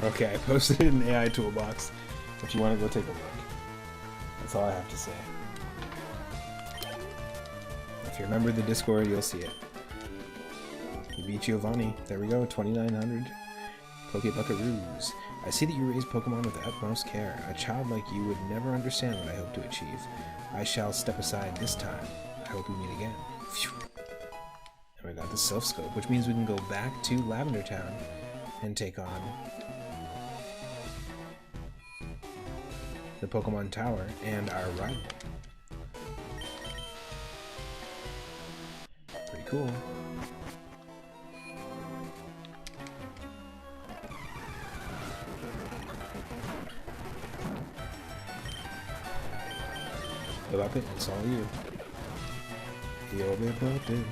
A: Okay, I posted it in AI Toolbox. If you want to go take a look. That's all I have to say. If you remember the Discord, you'll see it. You beat Giovanni. There we go, 2,900 Pokebuckaroos. I see that you raise Pokemon with the utmost care. A child like you would never understand what I hope to achieve. I shall step aside this time. I hope we meet again. Phew. And we got the Self Scope, which means we can go back to Lavender Town and take on the Pokemon Tower and our rival. Pretty cool. Bebop it, it's all you. Yo, Bebop it.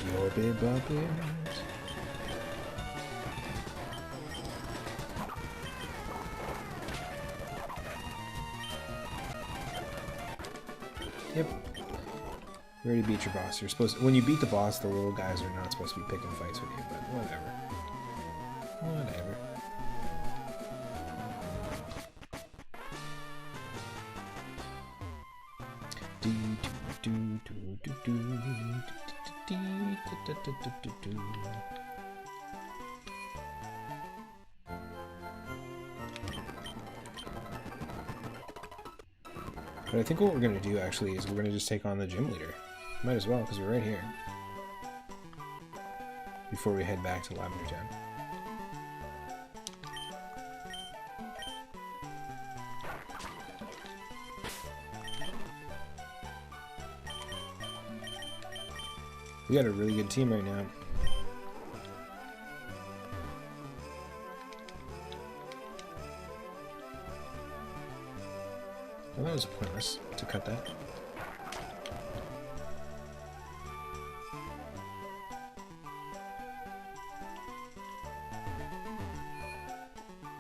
A: Yo, Bebop it. Yep. You already beat your boss. You're supposed to, when you beat the boss, the little guys are not supposed to be picking fights with you, but whatever. Whatever. But I think what we're going to do actually is we're going to just take on the gym leader. Might as well, because we're right here. Before we head back to Lavender Town. We got a really good team right now. Well, that was pointless to cut that.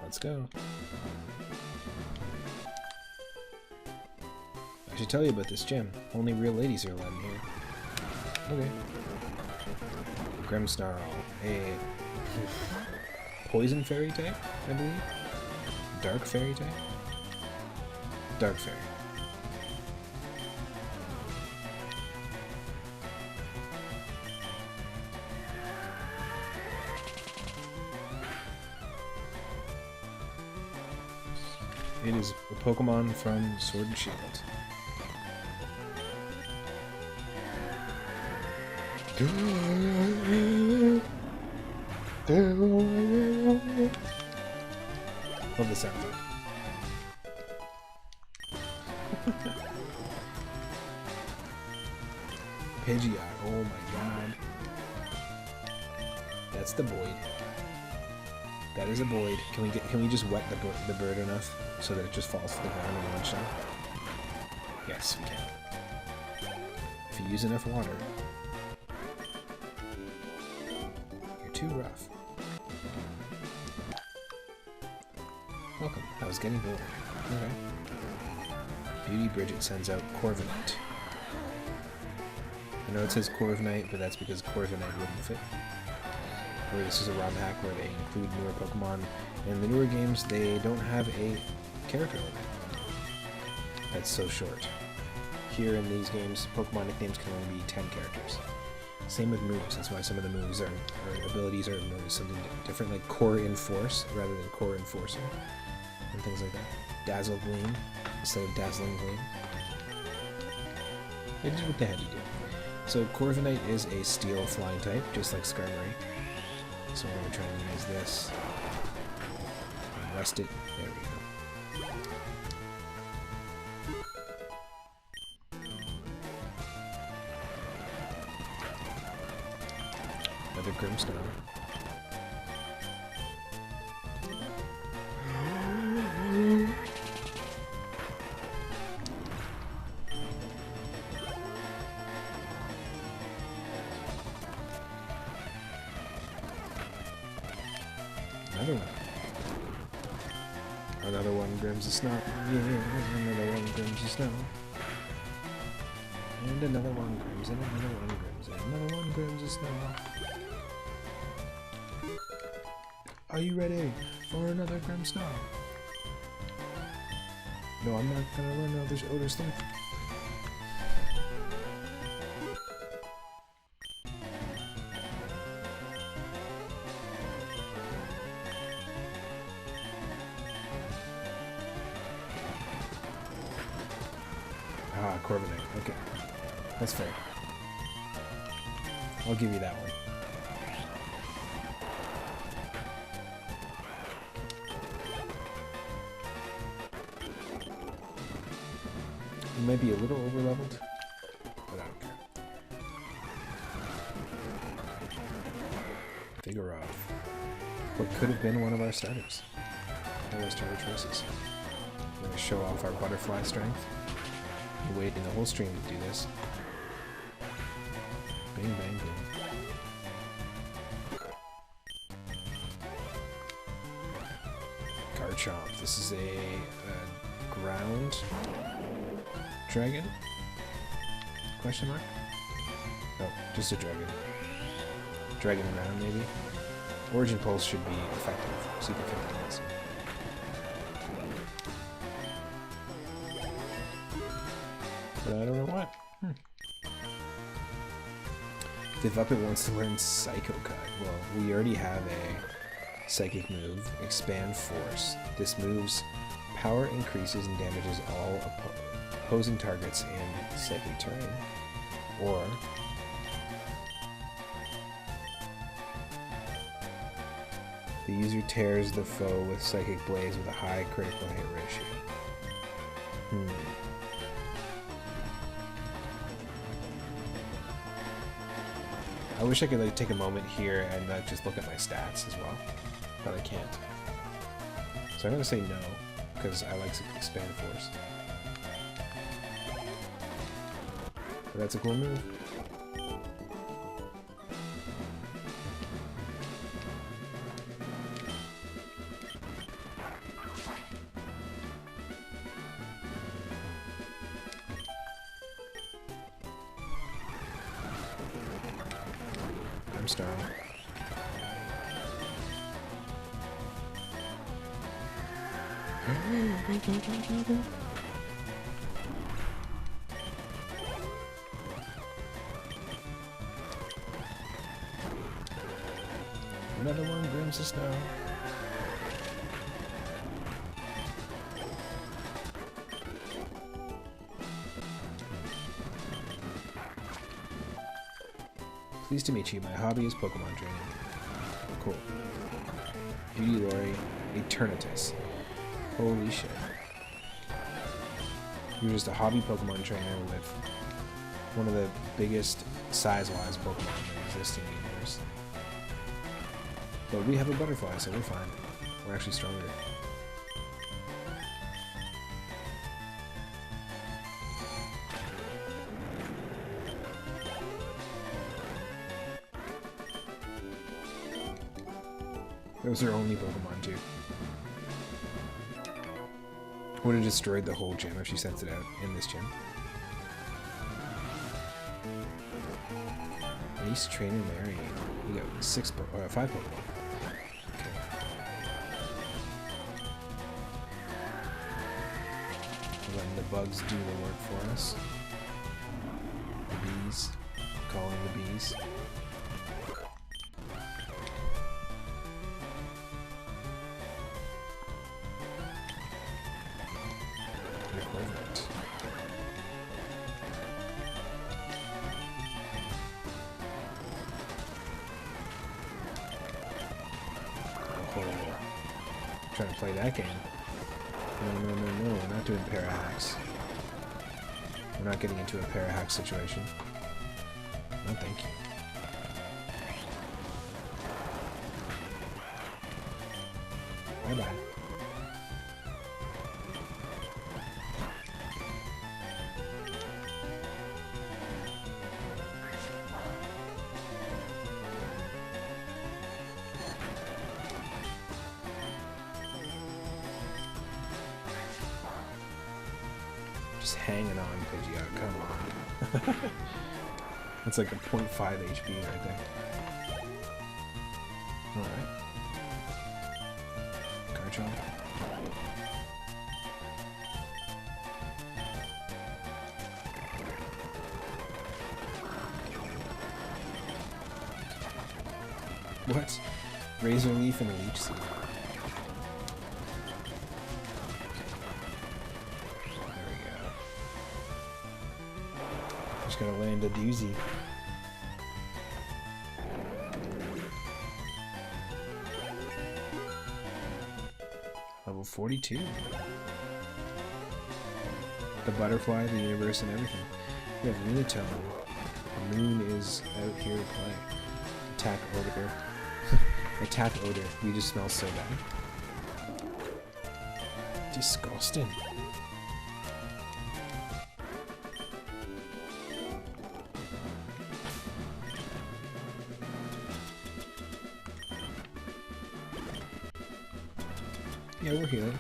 A: Let's go. I should tell you about this gym. Only real ladies are allowed in here. Okay. Grimmsnarl, a poison fairy type, I believe? Dark fairy type? Dark fairy. It is a Pokemon from Sword and Shield. Love the sound. Pidgeot, oh my god. That's the Boyd. That is a Boyd. Can we just wet the bird enough so that it just falls to the ground in one shot? Yes, we can. If you use enough water. You're too rough. Welcome. I was getting bored. Okay. Beauty Bridget sends out Corviknight. I know it says Corviknight, but that's because Corviknight wouldn't fit. Or this is a ROM hack where they include newer Pokemon. In the newer games, they don't have a character limit. That's so short. Here in these games, Pokemon nicknames can only be 10 characters. Same with moves. That's why some of the moves or abilities are known as something different, like Core Enforce rather than Core Enforcer, and things like that. Dazzle Gleam instead of Dazzling Gleam. They did what they had to do. So Corviknight is a Steel Flying type, just like Skarmory. So we're going to try and use this. And rest it. There we go. Another Grimmsnarl. Another one. Another one Grims of Snow. Yeah, another one Grims of Snow. And another one Grims, and another one Grims, and another one Grims is now. Are you ready for another Grim Snow? No, I'm not gonna run now. There's thing. Ah, Corviknight. Okay. That's fair. I'll give you that one. You might be a little over-leveled, but I don't care. Vigoroth. What could have been one of our starters. One of our starter choices. We're going to show off our butterfly strength. We're waiting the whole stream to do this. Bang, bang, boom. Garchomp. This is a ground dragon? Question mark? No, just a dragon. Dragon round, maybe? Origin Pulse should be effective. Super effective. But I don't know what. If Up It wants to learn Psycho Cut, well, we already have a psychic move, Expand Force. This move's power increases and damages all opposing targets in psychic terrain. Or the user tears the foe with Psychic Blaze with a high critical hit ratio. I wish I could like take a moment here and just look at my stats as well, but I can't. So I'm gonna say no, because I like Expand Force. But that's a cool move. I'm starting. Another one brims the snow. Pleased to meet you. My hobby is Pokemon training. Cool. Beauty Lori, Eternatus. Holy shit. You're just a hobby Pokemon trainer with one of the biggest size-wise Pokemon in the existing universe. But we have a butterfly, so we're fine. We're actually stronger. Those are only Pokemon, too. Would have destroyed the whole gym if she sent it out in this gym. Ace Trainer Mary. We got 5 Pokemon. Okay. Letting the bugs do the work for us. The bees. Calling the bees. Trying to play that game. No, we're not doing para-hacks. We're not getting into a para-hack situation. No, thank you. Bye-bye. Just hanging on, Pidgeot. Come on. That's like a 0.5 HP right there. Alright. Garchomp. What? Razor Leaf and a Leech Seed. There we go. Just gotta land a doozy. Level 42. The butterfly, the universe, and everything. We have Lunatone. The moon is out here to play. Attack odor. Attack odor. We just smell so bad. Disgusting. Yeah, we're healing.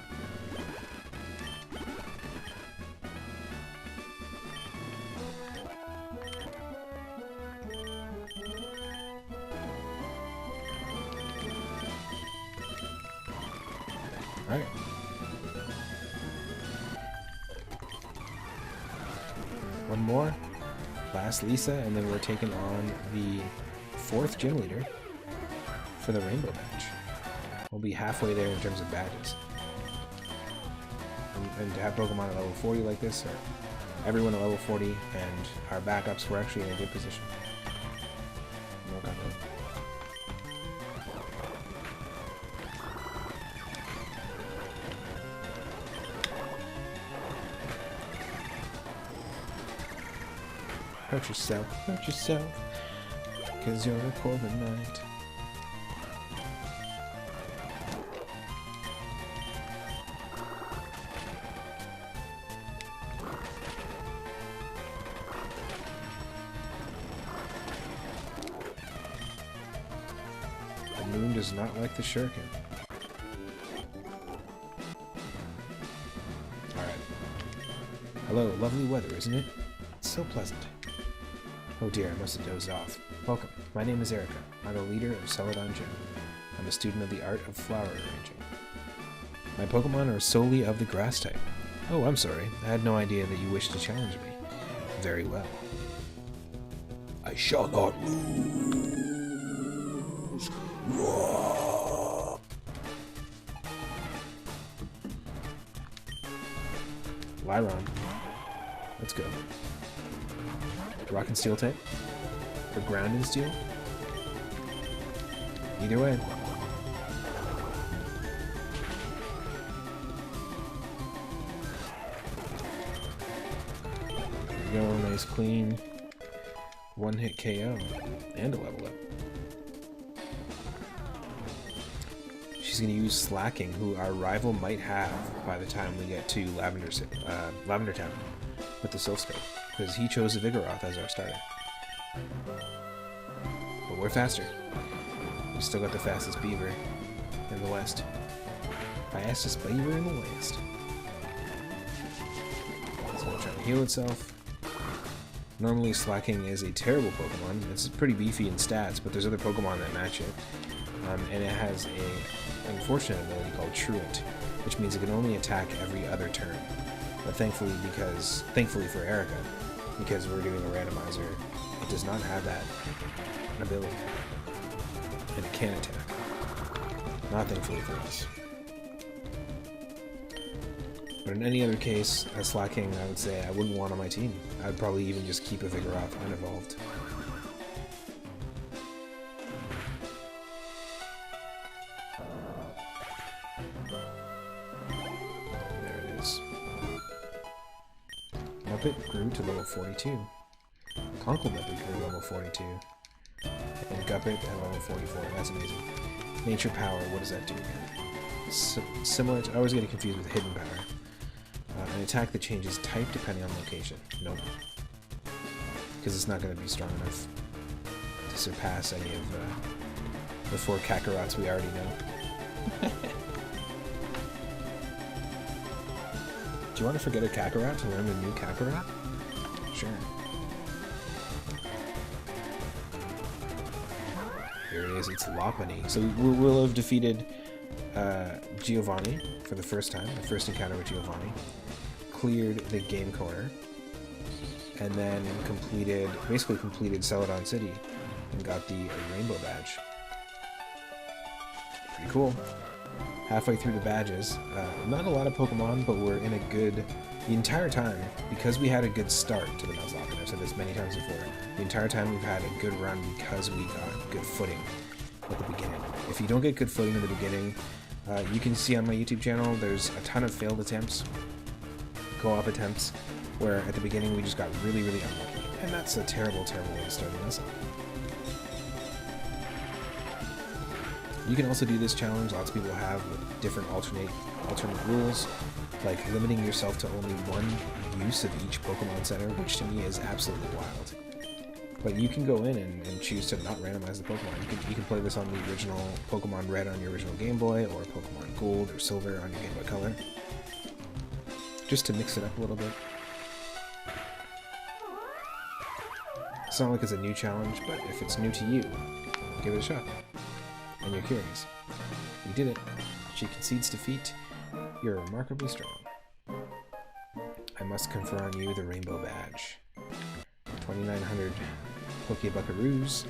A: Alright. One more. Last Lisa, and then we're taking on the 4th gym leader for the Rainbow Badge. We'll be halfway there in terms of badges. And to have Pokemon at level 40 like this, or everyone at level 40, and our backups, we're actually in a good position. Work on that. Hurt yourself, cause you're a Corbin Knight. The moon does not like the shuriken. Alright. Hello, lovely weather, isn't it? It's so pleasant. Oh dear, I must have dozed off. Welcome, my name is Erica. I'm a leader of Celadon Gym. I'm a student of the art of flower arranging. My Pokemon are solely of the grass type. Oh, I'm sorry. I had no idea that you wished to challenge me. Very well. I shall not lose. Lyron. Let's go. Rock and Steel type? Or Ground and Steel? Either way. There we go, nice clean. One-hit KO. And a level up. She's going to use Slacking, who our rival might have by the time we get to Lavender Town with the Sylph Scope. Because he chose the Vigoroth as our starter. But we're faster. We still got the fastest beaver in the West. Fastest beaver in the West. It's going to try to heal itself. Normally Slacking is a terrible Pokemon. It's pretty beefy in stats, but there's other Pokemon that match it. And it has a unfortunate ability called Truant, which means it can only attack every other turn. But thankfully for Erica, because we're doing a randomizer, it does not have that ability. And it can attack. Not thankfully for us. But in any other case, a Slacking, I would say I wouldn't want on my team. I'd probably even just keep a Vigoroth unevolved. Muppet grew to level 42. Conkle Muppet grew to level 42. And Guppet at level 44. That's amazing. Nature Power, what does that do again? Similar to... I always get confused with Hidden Power. An attack that changes type depending on location. Nope. Because it's not going to be strong enough to surpass any of the 4 Kakarots we already know. Do you want to forget a Kakarot to learn the new Kakarot? Sure. Here it is, it's Lopunny. So we'll have defeated Giovanni for the first time, the first encounter with Giovanni. Cleared the game corner. And then basically completed Celadon City and got the Rainbow Badge. Pretty cool. Halfway through the badges, not a lot of Pokemon, but we're in a good... The entire time, because we had a good start to the Nuzlocke, and I've said this many times before, the entire time we've had a good run because we got good footing at the beginning. If you don't get good footing at the beginning, you can see on my YouTube channel, there's a ton of failed attempts, co-op attempts, where at the beginning we just got really, really unlucky. And that's a terrible, terrible way to start a Nuzlocke. You can also do this challenge, lots of people have, with different alternate rules, like limiting yourself to only one use of each Pokemon Center, which to me is absolutely wild. But you can go in and choose to not randomize the Pokemon. You can play this on the original Pokemon Red on your original Game Boy, or Pokemon Gold or Silver on your Game Boy Color, just to mix it up a little bit. It's not like it's a new challenge, but if it's new to you, give it a shot. And you're curious. You did it. She concedes defeat. You're remarkably strong. I must confer on you the Rainbow Badge. 2,900 Pokebuckaroos.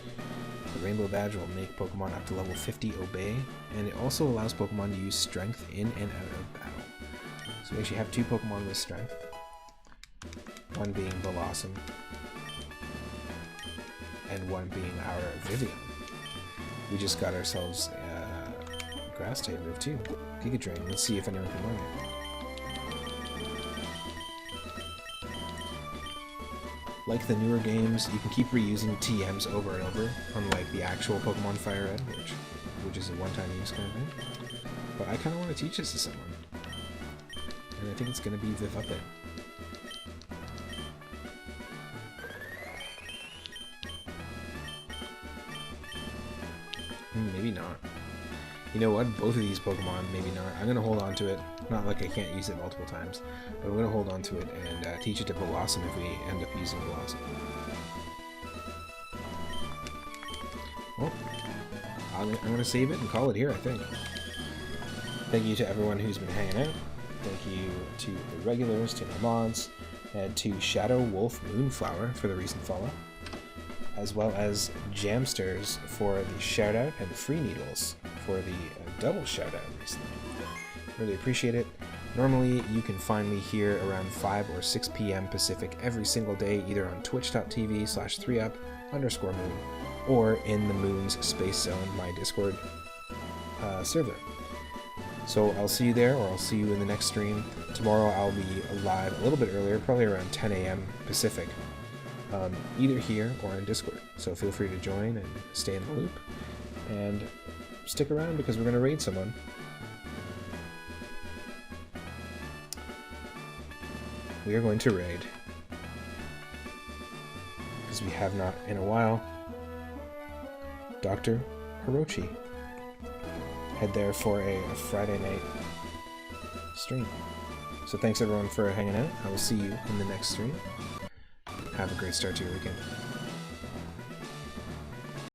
A: The Rainbow Badge will make Pokemon up to level 50 obey, and it also allows Pokemon to use Strength in and out of battle. So we actually have 2 Pokemon with Strength. One being Blossom, and one being our Vivian. We just got ourselves a Grass type move too. Giga Drain. Let's see if anyone can learn it. Like the newer games, you can keep reusing TMs over and over, unlike the actual Pokemon Fire Red, which is a one-time use kind of thing. But I kind of want to teach this to someone, and I think it's going to be Vivape. Maybe not. You know what? Both of these Pokemon, maybe not. I'm going to hold on to it. Not like I can't use it multiple times, but I'm going to hold on to it and teach it to Blossom if we end up using Blossom. Well, I'm going to save it and call it here, I think. Thank you to everyone who's been hanging out. Thank you to the regulars, to my mods, and to Shadow Wolf Moonflower for the recent follow, as well as Jamsters for the shout-out and Free Needles for the double shout-out recently. Really appreciate it. Normally, you can find me here around 5 or 6 p.m. Pacific every single day, either on twitch.tv/3up_moon or in the Moon's Space Zone, my Discord server. So I'll see you there, or I'll see you in the next stream. Tomorrow I'll be live a little bit earlier, probably around 10 a.m. Pacific, either here or in Discord. So feel free to join and stay in the loop, and stick around because we're going to raid someone. We are going to raid, because we have not in a while, Dr. Hirochi. Head there for a Friday night stream. So thanks everyone for hanging out. I will see you in the next stream. Have a great start to your weekend.